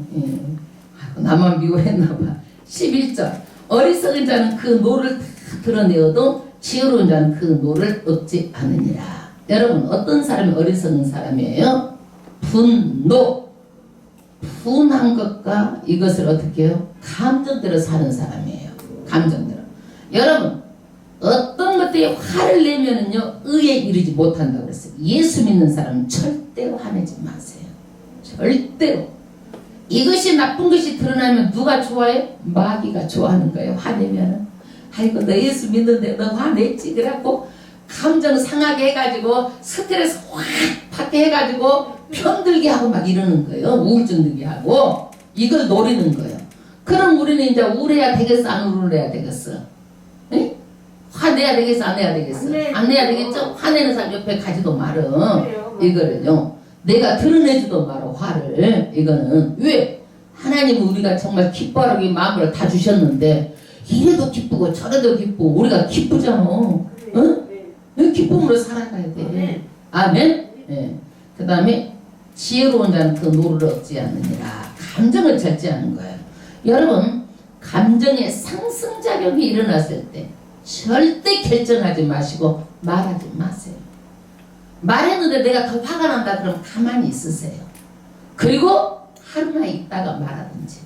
나만 미워했나봐. 11절 어리석은 자는 그 노를 다 드러내어도 지혜로운 자는 그 노를 얻지 않으니라. 여러분 어떤 사람이 어리석은 사람이에요? 분한 것과 이것을 어떻게 해요? 감정대로 사는 사람이에요. 감정대로. 여러분 어떤 것들이 화를 내면은요 의에 이르지 못한다고 그랬어요. 예수 믿는 사람은 절대로 화내지 마세요. 절대로. 이것이 나쁜 것이 드러나면 누가 좋아해? 마귀가 좋아하는 거예요. 화내면은. 아이고 너 예수 믿는데 너 화냈지. 그래갖고 감정 상하게 해가지고 스트레스 확 받게 해가지고 편들게 하고 막 이러는 거예요. 우울증 들게 하고. 이걸 노리는 거예요. 그럼 우리는 이제 우울해야 되겠어? 안 우울해야 되겠어? 에? 화내야 되겠어? 안 내야 되겠어? 안 내야 되겠죠? 화내는 사람 옆에 가지도 말어. 이거를요. 내가 드러내지도 말어 화를. 이거는 왜? 하나님은 우리가 정말 기뻐하기 마음을 다 주셨는데 이래도 기쁘고 저래도 기쁘고 우리가 기쁘잖아. 응? 기쁨으로 살아가야 돼. 아멘? 네. 그 다음에 지혜로운 자는 그 노를 얻지 않느니라. 감정을 절제하는 거예요. 여러분 감정의 상승작용이 일어났을 때 절대 결정하지 마시고 말하지 마세요. 말했는데 내가 더 화가 난다 그러면 가만히 있으세요. 그리고 하루나 있다가 말하든지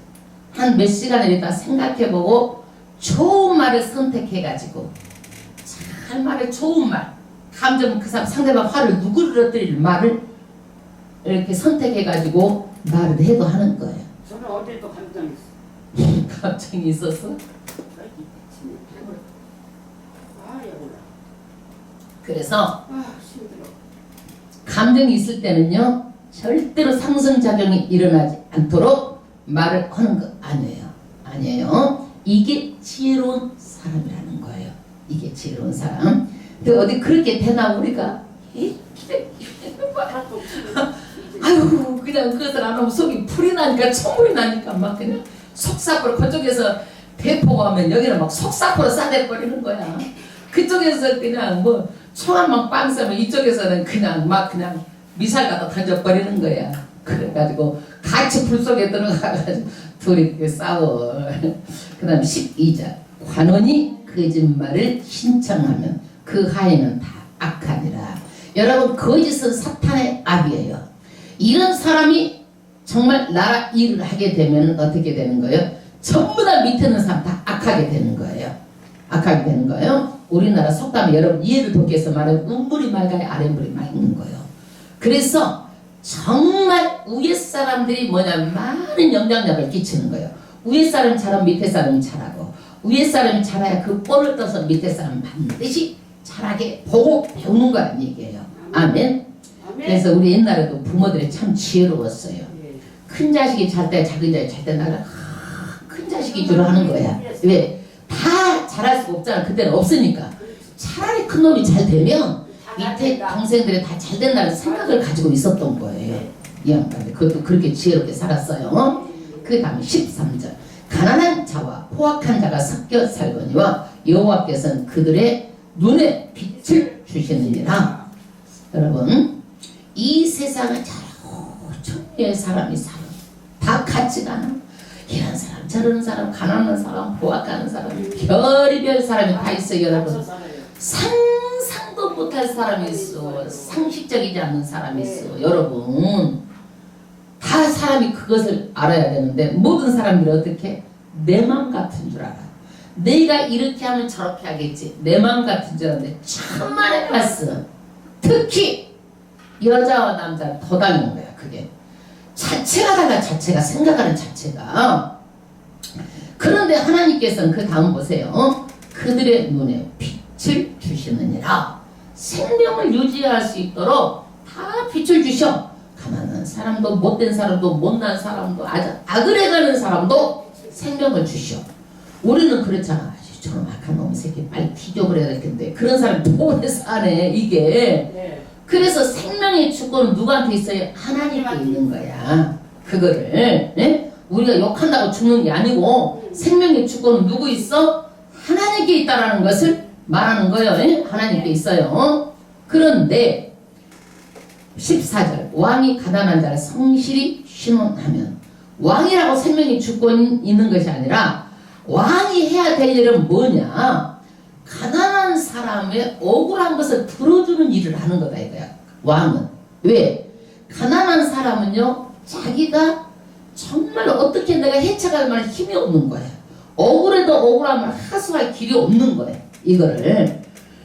한 몇 시간을 있다 생각해보고 좋은 말을 선택해가지고 잘 말해. 좋은 말 감정 그 사람 상대방 화를 누구를 얻들일 말을 이렇게 선택해가지고 말을 해도 하는 거예요. 저는 어제도 감정이 있어. 감정이 있었어? 그래서 감정이 있을 때는요 절대로 상승작용이 일어나지 않도록 말을 하는 거 아니에요. 이게 지혜로운 사람이라는 거예요. 이게 지혜로운 사람. 근데 어디 그렇게 되나 우리가? 아유 그냥 그것을 안 하면 속이 풀이 나니까 천불이 나니까 막 그냥 속사포로 그쪽에서 대포가 하면 여기는 막 속사포로 싸대버리는 거야. 그쪽에서 그냥 뭐 총알 막 빵 쏘면 이쪽에서는 그냥 미사일 갖다 던져버리는 거야. 그래가지고 같이 불 속에 들어가가지고 둘이 싸워. 그 다음 12절 관원이 거짓말을 신청하면 그 하에는 다 악하니라. 여러분 거짓은 사탄의 압이에요. 이런 사람이 정말 나라 일을 하게 되면 어떻게 되는 거예요? 전부 다 밑에 있는 사람 다 악하게 되는 거예요. 악하게 되는 거예요. 우리나라 속담에 여러분 이해를 돕기 위해서 말하면 운물이 맑아야 아랫물이 맑는 거예요. 그래서 정말 위에 사람들이 뭐냐면 많은 영향력을 끼치는 거예요. 위에 사람이 잘하면 밑에 사람이 잘하고 위에 사람이 잘해야 그 꼴을 떠서 밑에 사람은 반드시 잘하게 보고 배우는 거란 얘기예요. 아멘. 그래서 우리 옛날에도 부모들이 참 지혜로웠어요. 큰 자식이 잘 때 작은 자식이 잘 때 나를 큰 자식이 주로 하는 거야. 왜? 다 잘할 수가 없잖아. 그때는 없으니까. 차라리 큰 놈이 잘 되면 밑에 동생들이 다 잘 된다는 생각을 가지고 있었던 거예요. 이 양반이 그것도 그렇게 지혜롭게 살았어요. 그 다음에 13절 가난한 자와 포악한 자가 섞여 살거니와 여호와께서는 그들의 눈에 빛을 주시느니라. 여러분 이 세상은 여러 종류의 사람이 살아. 다 같지가 않아. 이런 사람 저런 사람 가난한 사람 포악한 사람 별의별 사람이 다 있어요. 여러분 상상도 못할 사람이 있어. 상식적이지 않은 사람이 있어. 여러분 다 사람이 그것을 알아야 되는데 모든 사람들이 어떻게 내 맘 같은 줄 알아. 내가 이렇게 하면 저렇게 하겠지. 내 맘 같은 줄 알았는데 천만에 봤어. 특히 여자와 남자는 더 다른 거야. 그게 자체가 달라. 자체가 생각하는 자체가. 그런데 하나님께서는 그 다음 보세요. 그들의 눈에 빛을 주시느니라. 생명을 유지할 수 있도록 다 빛을 주셔. 가난한 사람도 못된 사람도 못난 사람도 아주 악을해가는 사람도 생명을 주셔. 우리는 그렇잖아. 저런 악한 놈 새끼 빨리 뒤져버려야 될 텐데 그런 사람이 도대체 사네 이게. 그래서 생명의 주권은 누구한테 있어요? 하나님께 있는 거야. 그거를 우리가 욕한다고 죽는 게 아니고 생명의 주권은 누구 있어? 하나님께 있다라는 것을 말하는 거예요. 하나님께 있어요. 그런데 14절 왕이 가난한 자를 성실히 신원하면 왕이라고 생명의 주권이 있는 것이 아니라 왕이 해야 될 일은 뭐냐? 가난한 사람의 억울한 것을 들어주는 일을 하는 거다 이거야. 왕은. 왜? 가난한 사람은요 자기가 정말 어떻게 내가 해쳐갈 만한 힘이 없는 거야. 억울해도 억울함을 하소할 길이 없는 거야. 이거를.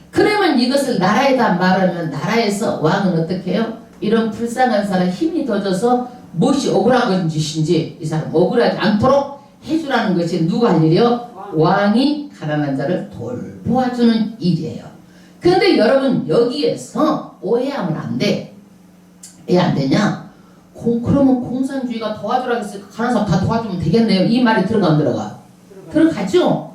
그러면 이것을 나라에다 말하면 나라에서 왕은 어떻게 해요? 이런 불쌍한 사람 힘이 더 줘서 무엇이 억울한 짓인지 이 사람 억울하지 않도록 해주라는 것이 누가 할 일이요? 왕이 가난한 자를 돌보아주는 일이에요. 그런데 여러분 여기에서 오해하면 안 돼. 왜 안 되냐? 그러면 공산주의가 도와주라고 했으니까 가난한 사람 다 도와주면 되겠네요. 이 말이 들어가 안 들어가? 들어가죠?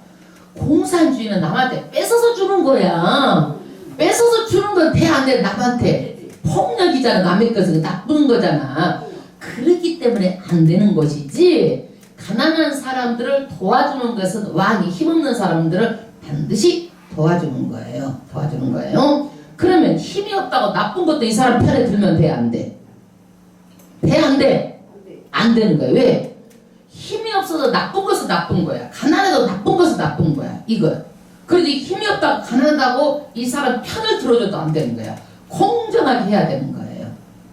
공산주의는 남한테 뺏어서 주는 거야. 뺏어서 주는 건 돼 안 돼? 남한테. 폭력이잖아. 남의 것은 나쁜 거잖아. 그렇기 때문에 안 되는 것이지 가난한 사람들을 도와주는 것은 왕이 힘없는 사람들을 반드시 도와주는 거예요. 도와주는 거예요. 그러면 힘이 없다고 나쁜 것도 이 사람 편에 들면 돼? 안 돼? 돼? 안 돼? 안 되는 거예요. 왜? 힘이 없어서 나쁜 것은 나쁜 거야. 가난해도 나쁜 것은 나쁜 거야. 이거. 그런데 힘이 없다고 가난하다고 이 사람 편을 들어줘도 안 되는 거야. 공정하게 해야 되는 거예요.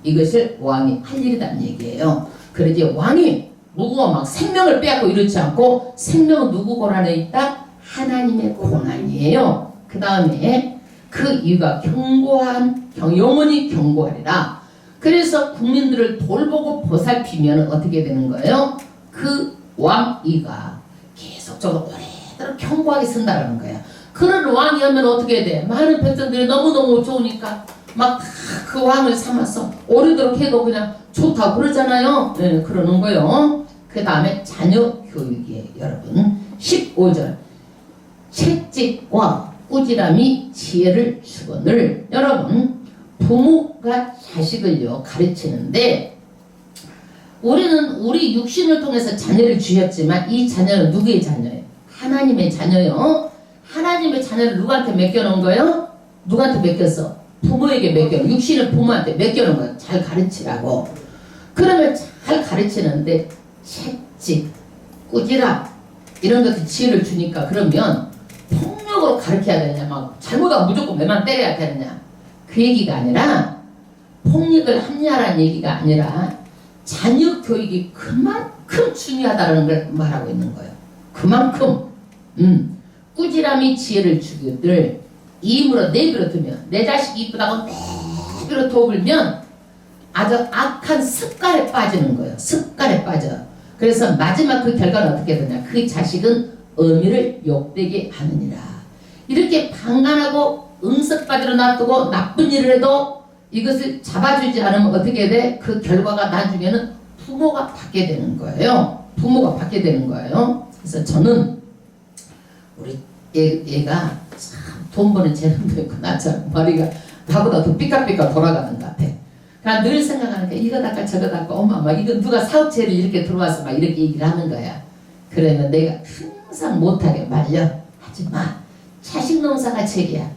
이것을 왕이 할 일이란 얘기예요. 그러지 왕이 누구가 막 생명을 빼앗고 이렇지 않고 생명은 누구 고난에 있다? 하나님의 고난이에요. 그 다음에 그 이유가 영원히 경고하리라. 그래서 국민들을 돌보고 보살피면 어떻게 되는 거예요? 그 왕이가 계속적으로 오래도록 경고하게 쓴다는 거야. 그런 왕이 하면 어떻게 돼? 많은 백성들이 너무너무 좋으니까 막 그 왕을 삼아서 오래도록 해도 그냥 좋다고 그러잖아요. 네, 그러는 거예요. 그 다음에 자녀 교육이에요. 여러분 15절 채찍과 꾸지람이 지혜를 주거늘. 여러분 부모가 자식을요 가르치는데 우리는 우리 육신을 통해서 자녀를 주셨지만 이 자녀는 누구의 자녀예요? 하나님의 자녀요. 하나님의 자녀를 누구한테 맡겨놓은 거예요? 누구한테 맡겼어? 부모에게 맡겨놓은. 육신을 부모한테 맡겨놓은 거예요. 잘 가르치라고. 그러면 잘 가르치는데 채찍, 꾸지람 이런 것들 지혜를 주니까 그러면 폭력으로 가르쳐야 되느냐 막 잘못하면 무조건 매만 때려야 되느냐 그 얘기가 아니라 폭력을 합리화라는 얘기가 아니라 자녀 교육이 그만큼 중요하다는 걸 말하고 있는 거예요. 그만큼 꾸지람이 지혜를 주기를 이임으로 내비로 두면 내 자식이 이쁘다고 내비로 도울면 아주 악한 습관에 빠지는 거예요. 습관에 빠져. 그래서 마지막 그 결과는 어떻게 되냐? 그 자식은 어미를 욕되게 하느니라. 이렇게 방관하고 응석바지로 놔두고 나쁜 일을 해도 이것을 잡아주지 않으면 어떻게 돼? 그 결과가 나중에는 부모가 받게 되는 거예요. 부모가 받게 되는 거예요. 그래서 저는 우리 얘가 참 돈 버는 재능도 있고 나처럼 머리가 나보다 더 삐까삐까 돌아가는 것 같아. 그러니까 늘 생각하는 게 이거 닦아 저거 닦아 엄마 막 이거 누가 사업체를 이렇게 들어와서 막 이렇게 얘기를 하는 거야. 그러면 내가 항상 못하게 말려. 하지마. 자식 농사가 책이야.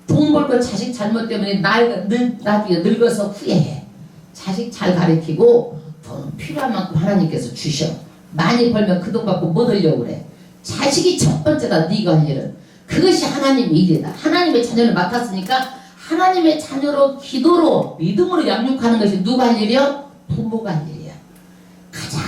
돈 벌고 자식 잘못 때문에 나중에 늙어서 후회해. 자식 잘 가르치고 돈 필요한 만큼 하나님께서 주셔. 많이 벌면 그 돈 갖고 뭐 하려고 그래. 자식이 첫 번째다. 네가 할 일은. 그것이 하나님의 일이다. 하나님의 자녀를 맡았으니까 하나님의 자녀로 기도로 믿음으로 양육하는 것이 누가 할 일이요? 부모가 할 일이야. 가장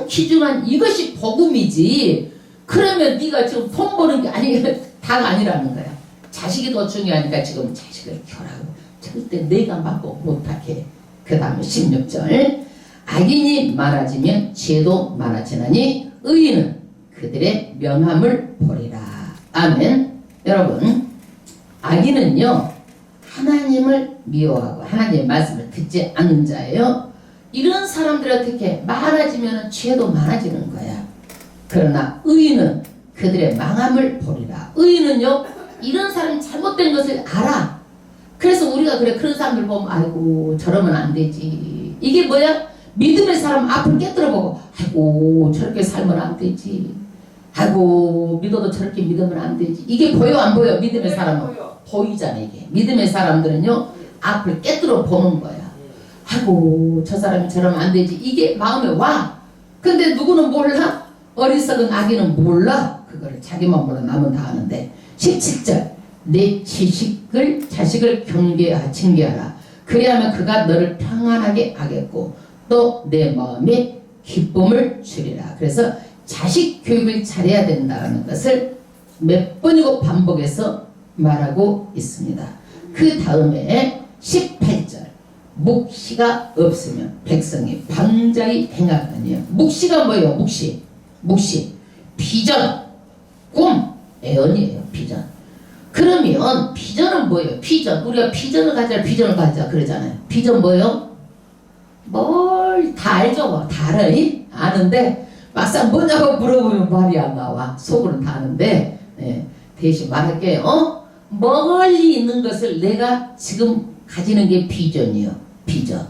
귀중한 이것이 복음이지. 그러면 네가 지금 돈 버는 게 다가 아니라는 거야. 자식이 더 중요하니까 지금 자식을 키우라고. 절대 내가 맡고 못하게. 그 다음에 16절 악인이 많아지면 죄도 많아지나니 의인은 그들의 명함을 보리라. 아멘. 여러분 악인은요 하나님을 미워하고 하나님의 말씀을 듣지 않는 자예요. 이런 사람들이 어떻게 많아지면 죄도 많아지는 거야. 그러나 의인은 그들의 망함을 보리라. 의인은요 이런 사람이 잘못된 것을 알아. 그래서 우리가 그런 사람들 보면 아이고 저러면 안 되지. 이게 뭐야? 믿음의 사람 앞을 깨뜨려보고 아이고 저렇게 살면 안 되지. 아이고 믿어도 저렇게 믿으면 안 되지. 이게 보여 안 보여? 믿음의 사람은 보이잖아. 이게 믿음의 사람들은요 앞을 깨뜨려 보는 거야. 아이고 저 사람이 저러면 안 되지. 이게 마음에 와. 근데 누구는 몰라? 어리석은 악인은 몰라. 그거를 자기만 몰라. 남은 다 아는데. 17절 내 자식을 징계하라. 그리하면 그가 너를 평안하게 하겠고 또 내 마음에 기쁨을 주리라. 그래서 자식 교육을 잘해야 된다는 것을 몇 번이고 반복해서 말하고 있습니다. 그 다음에 18절 묵시가 없으면 백성이 방자히 행하거니와. 묵시가 뭐예요? 묵시 비전 꿈 애언이에요. 비전. 그러면 비전은 뭐예요? 비전. 우리가 비전을 가자 그러잖아요. 비전 뭐예요? 뭘 다 알죠? 뭐. 다 알아? 아는데 막상 뭐냐고 물어보면 말이 안 나와. 속으로는 다 아는데 대신 말할게요. 멀리 있는 것을 내가 지금 가지는 게 비전이요. 비전.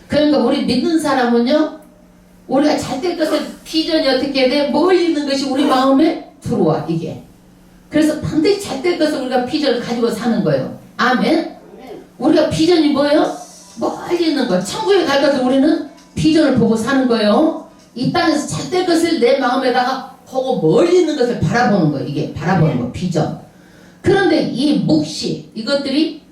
그러니까 우리 믿는 사람은요 우리가 잘 될 것을 비전이 어떻게 돼? 멀리 있는 것이 우리 마음에 들어와. 이게 그래서 반드시 잘 될 것을 우리가 비전을 가지고 사는 거예요. 아멘. 우리가 비전이 뭐예요? 멀리 있는 것. 천국에 갈 것을 우리는 비전을 보고 사는 거예요. 이 땅에서 잘 될 것을 내 마음에다가 보고 멀리 있는 것을 바라보는 거예요. 이게 바라보는 거 비전. 그런데 이 묵시 이것들이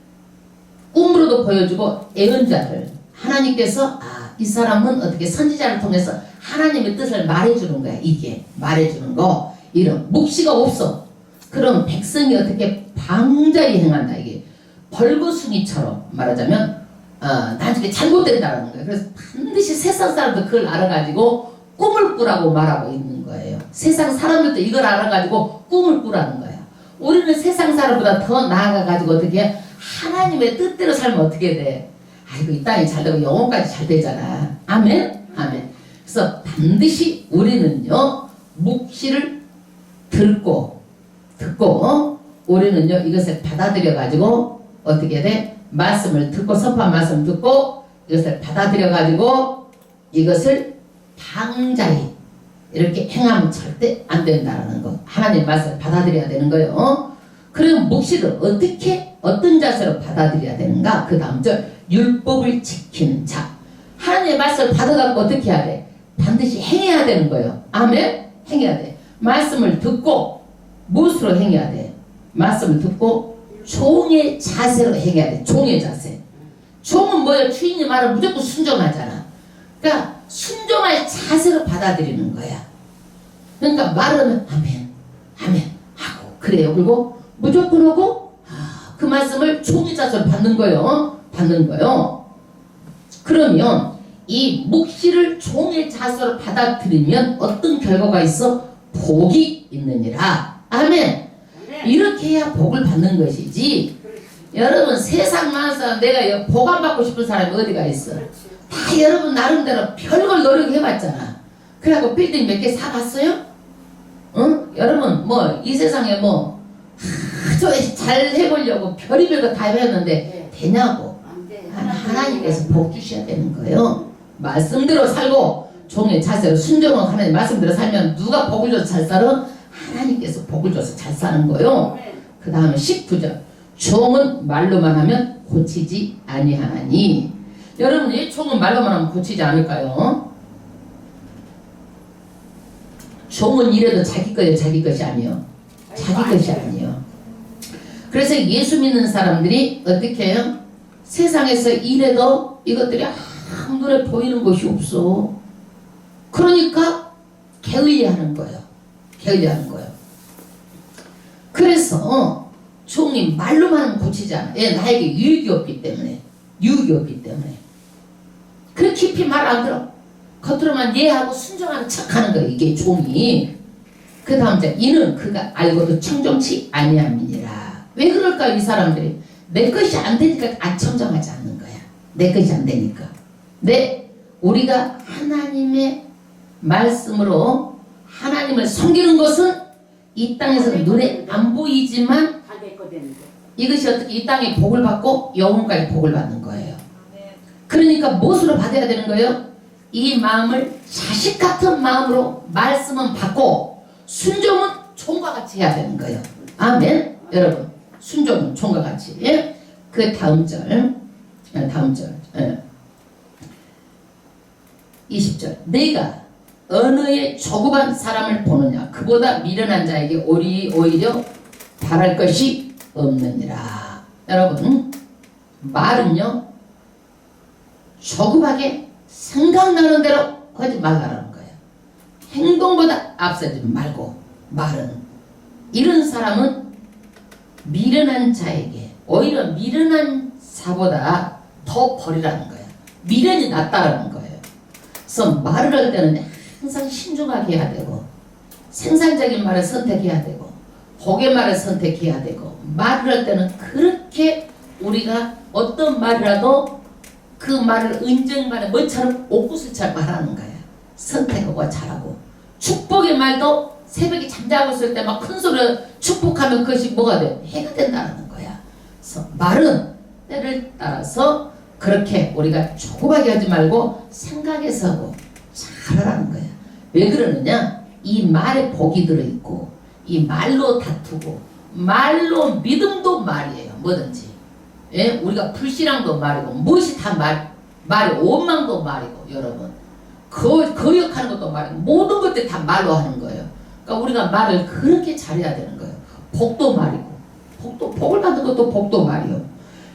꿈으로도 보여주고 애언자들 하나님께서 이 사람은 어떻게 선지자를 통해서 하나님의 뜻을 말해주는 거야. 이게 말해주는 거. 이런 묵시가 없어. 그럼 백성이 어떻게 방자히 행한다. 이게 벌거숭이처럼 말하자면 나중에 잘못된다는 거예요. 그래서 반드시 세상 사람도 그걸 알아가지고 꿈을 꾸라고 말하고 있는 거예요. 세상 사람들도 이걸 알아가지고 꿈을 꾸라는 거야. 우리는 세상 사람보다 더 나아가가지고 어떻게 하나님의 뜻대로 살면 어떻게 돼? 아이고 이 땅이 잘 되고 영혼까지 잘 되잖아. 아멘? 아멘. 그래서 반드시 우리는요 묵시를 듣고 우리는요 이것을 받아들여 가지고 어떻게 돼? 말씀을 듣고 선포한 말씀을 듣고 이것을 받아들여 가지고 이것을 방자히 이렇게 행하면 절대 안 된다는 거. 하나님 말씀을 받아들여야 되는 거예요. 그럼 묵시를 어떤 자세로 받아들여야 되는가? 그 다음 절 율법을 지키는 자. 하나님의 말씀을 받아갖고 어떻게 해야 돼? 반드시 행해야 되는 거예요. 아멘? 행해야 돼. 말씀을 듣고 무엇으로 행해야 돼? 말씀을 듣고 종의 자세로 행해야 돼. 종의 자세. 종은 뭐예요? 주인이 말을 무조건 순종하잖아. 그러니까 순종할 자세로 받아들이는 거야. 그러니까 말하면 아멘 하고 그래요. 그리고 무조건 하고 그 말씀을 종의 자세로 받는 거예요. 그러면 이 묵시를 종의 자세로 받아들이면 어떤 결과가 있어? 복이 있느니라. 아멘. 이렇게 해야 복을 받는 것이지. 여러분 세상 많은 사람 내가 복 안 받고 싶은 사람이 어디가 있어? 다 여러분 나름대로 별걸 노력해봤잖아. 그래갖고 빌딩 몇 개 사봤어요? 응? 여러분 뭐 이 세상에 뭐 잘 해보려고 별의별 거 다 해봤는데 되냐고. 하나님께서 복 주셔야 되는 거예요. 말씀대로 살고 종의 자세로 순종하고 하나님 말씀대로 살면 누가 복을 줘서 잘 살아? 하나님께서 복을 줘서 잘 사는 거예요. 그 다음에 19절 종은 말로만 하면 고치지 아니하나니. 여러분이 종은 말로만 하면 고치지 않을까요? 종은 이래도 자기 거예요, 자기 것이 아니에요. 자기 것이 아니에요. 그래서 예수 믿는 사람들이 어떻게 해요? 세상에서 이래도 이것들이 아무 눈에 보이는 것이 없어. 그러니까 게을리하는 거예요. 게을리하는 거예요. 그래서 종이 말로만 하면 고치지 않아. 얘 나에게 유익이 없기 때문에. 유익이 없기 때문에. 그래 깊이 말 안 들어. 겉으로만 예하고 순종하는 척하는 거예요. 이게 종이. 그 다음 절 이는 그가 알고도 청정치 아니함이니라. 왜 그럴까요? 이 사람들이 내 것이 안 되니까 안 청정하지 않는 거야. 내 것이 안 되니까. 우리가 하나님의 말씀으로 하나님을 섬기는 것은 이 땅에서 눈에 안 보이지만 이것이 어떻게 이 땅에 복을 받고 영혼까지 복을 받는 거예요. 그러니까 무엇으로 받아야 되는 거예요? 이 마음을 자식 같은 마음으로 말씀은 받고 순종은 총과 같이 해야 되는 거예요. 아멘. 여러분 순종은 총과 같이. 예? 그 다음 절 20절 내가 어느 에 조급한 사람을 보느냐 그보다 미련한 자에게 오히려 바랄 것이 없느니라. 여러분 말은요 조급하게 생각나는 대로 하지 말라는 거예요. 행동보다 앞서지 말고 말은. 이런 사람은 미련한 자에게 오히려 미련한 자보다 더 버리라는 거예요. 미련이 낫다라는 거예요. 그래서 말을 할 때는 항상 신중하게 해야 되고 생산적인 말을 선택해야 되고 복의 말을 선택해야 되고 말을 할 때는 그렇게 우리가 어떤 말이라도 그 말을 은정말에 뭐처럼 옥구슬처럼 말하는 거야. 선택하고 잘하고. 축복의 말도 새벽에 잠자고 있을 때 막 큰 소리로 축복하면 그것이 뭐가 돼? 해가 된다는 거야. 그래서 말은 때를 따라서 그렇게 우리가 조급하게 하지 말고 생각해서 하고 잘하라는 거야. 왜 그러느냐? 이 말에 복이 들어있고 이 말로 다투고 말로 믿음도 말이에요. 뭐든지. 예? 우리가 불신앙도 말이고 무엇이 다 말이 원망도 말이고 여러분 거역하는 것도 말이고 모든 것들이 다 말로 하는 거예요. 그러니까 우리가 말을 그렇게 잘해야 되는 거예요. 복도 말이고 복을 받는 것도 복도 말이요.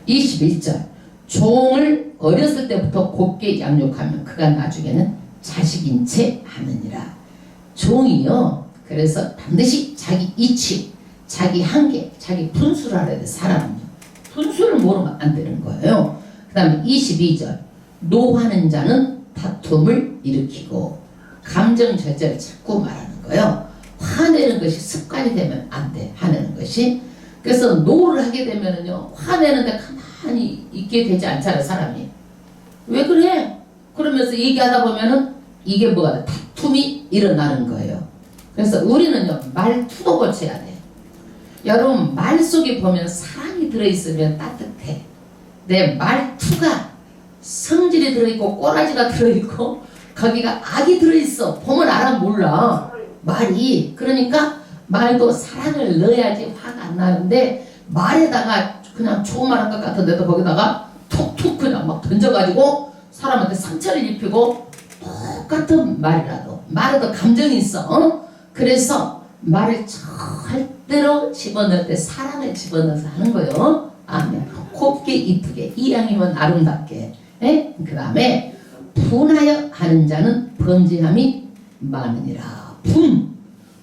21절 종을 어렸을 때부터 곱게 양육하면 그가 나중에는 자식인 채 하느니라. 종이요 그래서 반드시 자기 이치 자기 한계 자기 분수를 알아야 돼. 사람은요 분수를 모르면 안 되는 거예요. 그 다음에 22절 노하는 자는 다툼을 일으키고 감정 절제를 자꾸 말하는 거예요. 화내는 것이 습관이 되면 안 돼. 화내는 것이. 그래서 노를 하게 되면은요 화내는데 가만히 있게 되지 않잖아요. 사람이. 왜 그래? 그러면서 얘기하다 보면은 이게 뭐가 돼? 다툼이 일어나는 거예요. 그래서 우리는요 말투도 고쳐야 돼. 여러분 말 속에 보면 사랑이 들어있으면 따뜻해. 내 말투가 성질이 들어있고 꼬라지가 들어있고 거기가 악이 들어있어. 보면 알아 몰라. 말이. 그러니까 말도 사랑을 넣어야지 화가 안 나는데 말에다가 그냥 좋은 말 한 것 같은데도 거기다가 툭툭 그냥 막 던져가지고 사람한테 상처를 입히고 똑같은 말이라도 말에도 감정이 있어. 그래서 말을 절대로 집어넣을 때 사랑을 집어넣어서 하는 거예요. 아멘. 곱게 이쁘게 이왕이면 아름답게. 그 다음에 분하여 하는 자는 범죄함이 많으니라.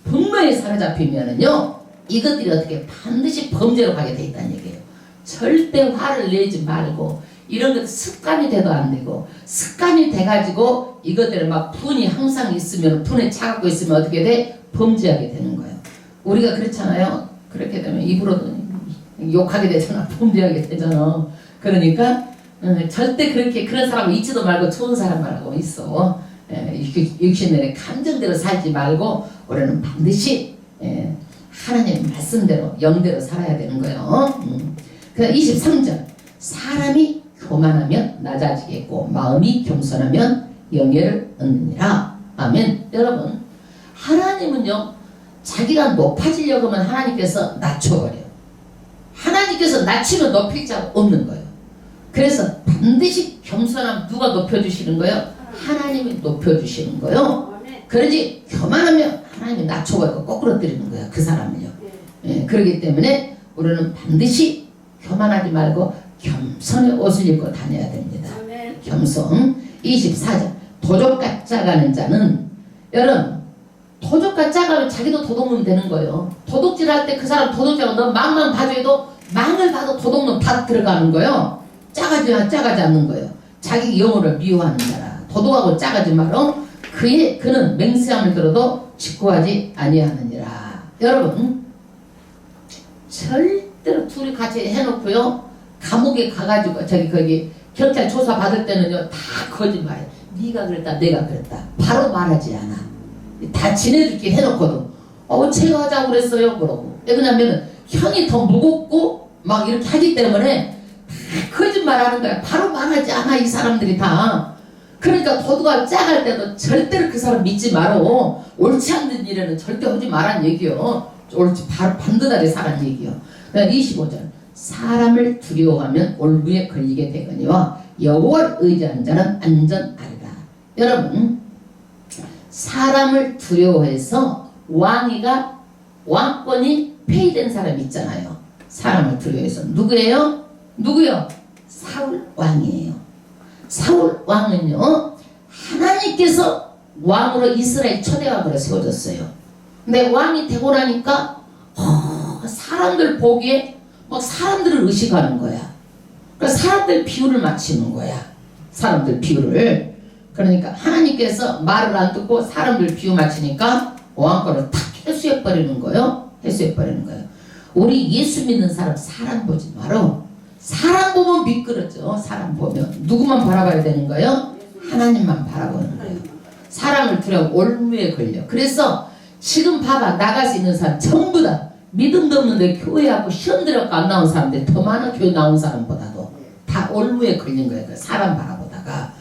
분노에 사로잡히면은요 이것들이 어떻게 반드시 범죄로 가게 돼 있다는 얘기예요. 절대 화를 내지 말고 이런 것 습관이 돼도 안 되고 습관이 돼가지고 이것들을 막 분이 항상 있으면 분에 차갖고 있으면 어떻게 돼? 범죄하게 되는 거예요. 우리가 그렇잖아요. 그렇게 되면 입으로도 욕하게 되잖아. 범죄하게 되잖아. 그러니까 절대 그렇게 그런 사람을 잊지도 말고 좋은 사람 말고 있어. 육신의 감정대로 살지 말고 우리는 반드시 하나님 말씀대로 영대로 살아야 되는 거예요. 그 23절 사람이 교만하면 낮아지겠고 마음이 겸손하면 영예를 얻느니라. 아멘. 여러분, 하나님은요 자기가 높아지려고 하면 하나님께서 낮춰버려요. 하나님께서 낮추면 높일 자가 없는 거예요. 그래서 반드시 겸손하면 누가 높여주시는 거예요? 하나님이 높여주시는 거예요. 그러지 교만하면 하나님이 낮춰버리고 거꾸로 때리는 거예요. 그 사람을요. 예, 그렇기 때문에 우리는 반드시 교만하지 말고 겸손의 옷을 입고 다녀야 됩니다. 겸손. 24절. 도적과 짜가는 자는, 여러분 도적과 짜가면 자기도 도둑놈 되는 거예요. 도둑질 할 때 그 사람 도둑질하고 너 망만 봐줘도 망을 봐도 도둑놈 다 들어가는 거예요. 짜가지 않는 거예요. 자기 영혼을 미워하는 자라. 도둑하고 짜가지 말어. 그는 맹세함을 들어도 직구하지 아니하느니라. 여러분, 절대로 둘이 같이 해놓고요 감옥에 가가지고 거기 경찰 조사 받을 때는요 다 거짓말. 네가 그랬다 내가 그랬다 바로 말하지 않아. 다 지내줄게 해놓고도 제가 하자고 그랬어요 그러고. 왜 그러냐면 형이 더 무겁고 막 이렇게 하기 때문에 다 거짓말하는 거야. 바로 말하지 않아 이 사람들이 다. 그러니까 도둑을 짜갈 때도 절대로 그 사람 믿지 말어. 옳지 않는 일에는 절대 하지 말란 얘기요. 옳지 바로 반드하게 사란 얘기요. 25절. 사람을 두려워하면 올무에 걸리게 되거니와 여호와를 의지하는 자는 안전하리라. 여러분, 사람을 두려워해서 왕권이 폐위된 사람 있잖아요. 사람을 두려워해서. 누구요? 사울 왕이에요. 사울 왕은요 하나님께서 왕으로 이스라엘 초대왕으로 세워졌어요. 근데 왕이 되고 나니까 사람들 보기에 막 사람들을 의식하는 거야. 그러니까 사람들 비율을 맞추는 거야. 사람들 비율을. 그러니까 하나님께서 말을 안 듣고 사람들 비유 맞추니까 왕권을 탁 해수해버리는 거예요. 해수해버리는 거예요. 우리 예수 믿는 사람 보지 말어. 사람 보면 미끄러져. 사람 보면 누구만 바라봐야 되는 거예요? 하나님만 바라보는 거예요. 사람을 두려워 올무에 걸려. 그래서 지금 봐봐, 나갈 수 있는 사람 전부 다 믿음도 없는데 교회하고 시험 들어가 안 나온 사람들 더 많아. 교회 나온 사람보다도 다 올무에 걸린 거예요. 사람 바라보다가.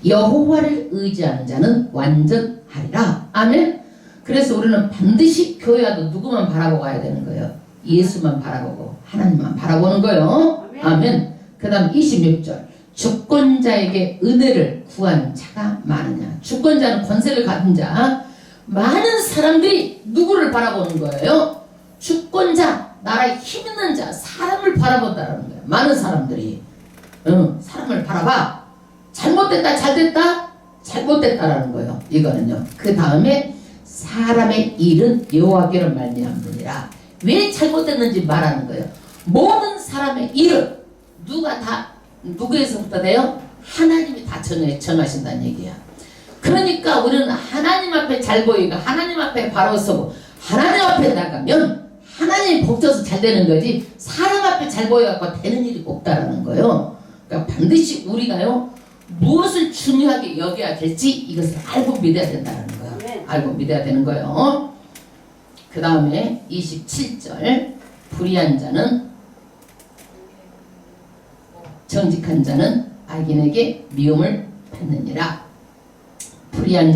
여호와를 의지하는 자는 완전하리라. 아멘. 그래서 우리는 반드시 교회 와도 누구만 바라보고 가야 되는 거예요? 예수만 바라보고 하나님만 바라보는 거예요. 아멘. 그 다음 26절. 주권자에게 은혜를 구하는 자가 많으냐. 주권자는 권세를 가진 자. 많은 사람들이 누구를 바라보는 거예요? 주권자, 나라에 힘 있는 자, 사람을 바라본다는 거예요. 많은 사람들이 사람을 바라봐. 잘못됐다 잘됐다 잘못됐다라는 거예요. 이거는요. 그 다음에 사람의 일은 여호와께로 말미암느니라. 왜 잘못됐는지 말하는 거예요. 모든 사람의 일은 누구에서부터 돼요? 하나님이 다 정하신다는 얘기야. 그러니까 우리는 하나님 앞에 잘 보이고 하나님 앞에 바로 서고 하나님 앞에 나가면 하나님이 복져서 잘 되는 거지 사람 앞에 잘 보여갖고 되는 일이 없다라는 거예요. 그러니까 반드시 우리가요 무엇을 중요하게 여겨야 될지 이것을 알고 믿어야 된다는 거예요. 알고 믿어야 되는 거예요. 그 다음에 27절. 불의한 자는 정직한 자는 악인에게 미움을 받느니라. 불의한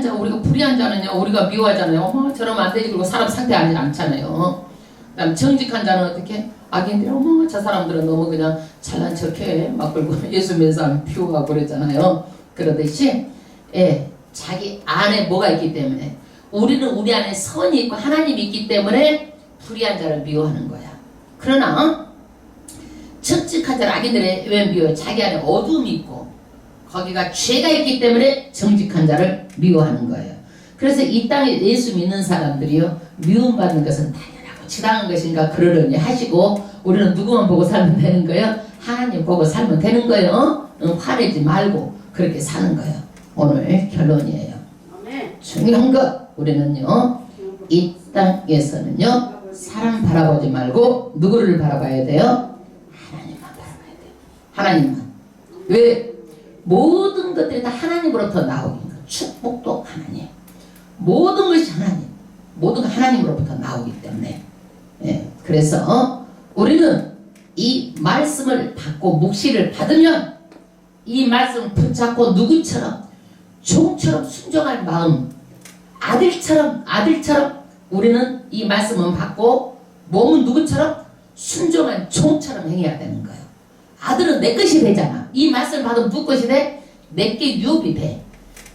자, 우리가 불의한 자는요 우리가 미워하잖아요. 저러면 안 되지. 그리고 사람 상대하지 않잖아요. 그다음 정직한 자는 어떻게? 악인들이 저 사람들은 너무 그냥 잘난 척해 막 그러고 예수 믿는 사람 피우고 그랬잖아요. 그러듯이 자기 안에 뭐가 있기 때문에 우리는 우리 안에 선이 있고 하나님이 있기 때문에 불의한 자를 미워하는 거야. 그러나 정직한 자를 악인들이 왜 미워해? 자기 안에 어둠이 있고 거기가 죄가 있기 때문에 정직한 자를 미워하는 거예요. 그래서 이 땅에 예수 믿는 사람들이요 미움받는 것은 당연하고 지당한 것인가 그러려니 하시고 우리는 누구만 보고 살면 되는 거예요? 하나님 보고 살면 되는 거예요. 화내지 말고 그렇게 사는 거예요. 오늘 결론이에요. 중요한 것 우리는요 이 땅에서는요 사람 바라보지 말고 누구를 바라봐야 돼요? 하나님만 바라봐야 돼요. 하나님만. 왜? 모든 것들이 다 하나님으로부터 나오는 거. 축복도 하나님. 모든 것이 하나님. 모든 것 하나님으로부터 나오기 때문에. 그래서 우리는 이 말씀을 받고 묵시를 받으면 이 말씀을 붙잡고 누구처럼 종처럼 순종할 마음, 아들처럼 우리는 이 말씀을 받고 몸은 누구처럼 순종한 종처럼 행해야 되는 거예요. 아들은 내 것이 되잖아. 이 말씀을 받으면 누구 것이 돼? 내게 유업이 돼.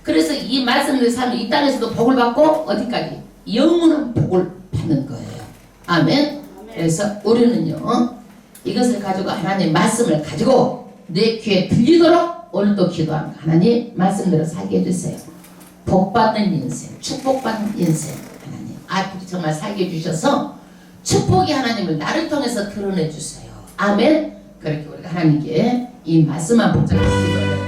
그래서 이 말씀을 사면 이 땅에서도 복을 받고 어디까지? 영원한 복을 받는 거예요. 아멘. 그래서 우리는요 이것을 가지고 하나님 말씀을 가지고 내 귀에 들리도록 오늘도 기도합니다. 하나님 말씀대로 살게 해주세요. 복받는 인생, 축복받는 인생 하나님 아버지 정말 살게 해주셔서 축복이 하나님을 나를 통해서 드러내 주세요. 아멘. 그렇게 우리가 하나님께 이 말씀만 붙잡고 기도해요.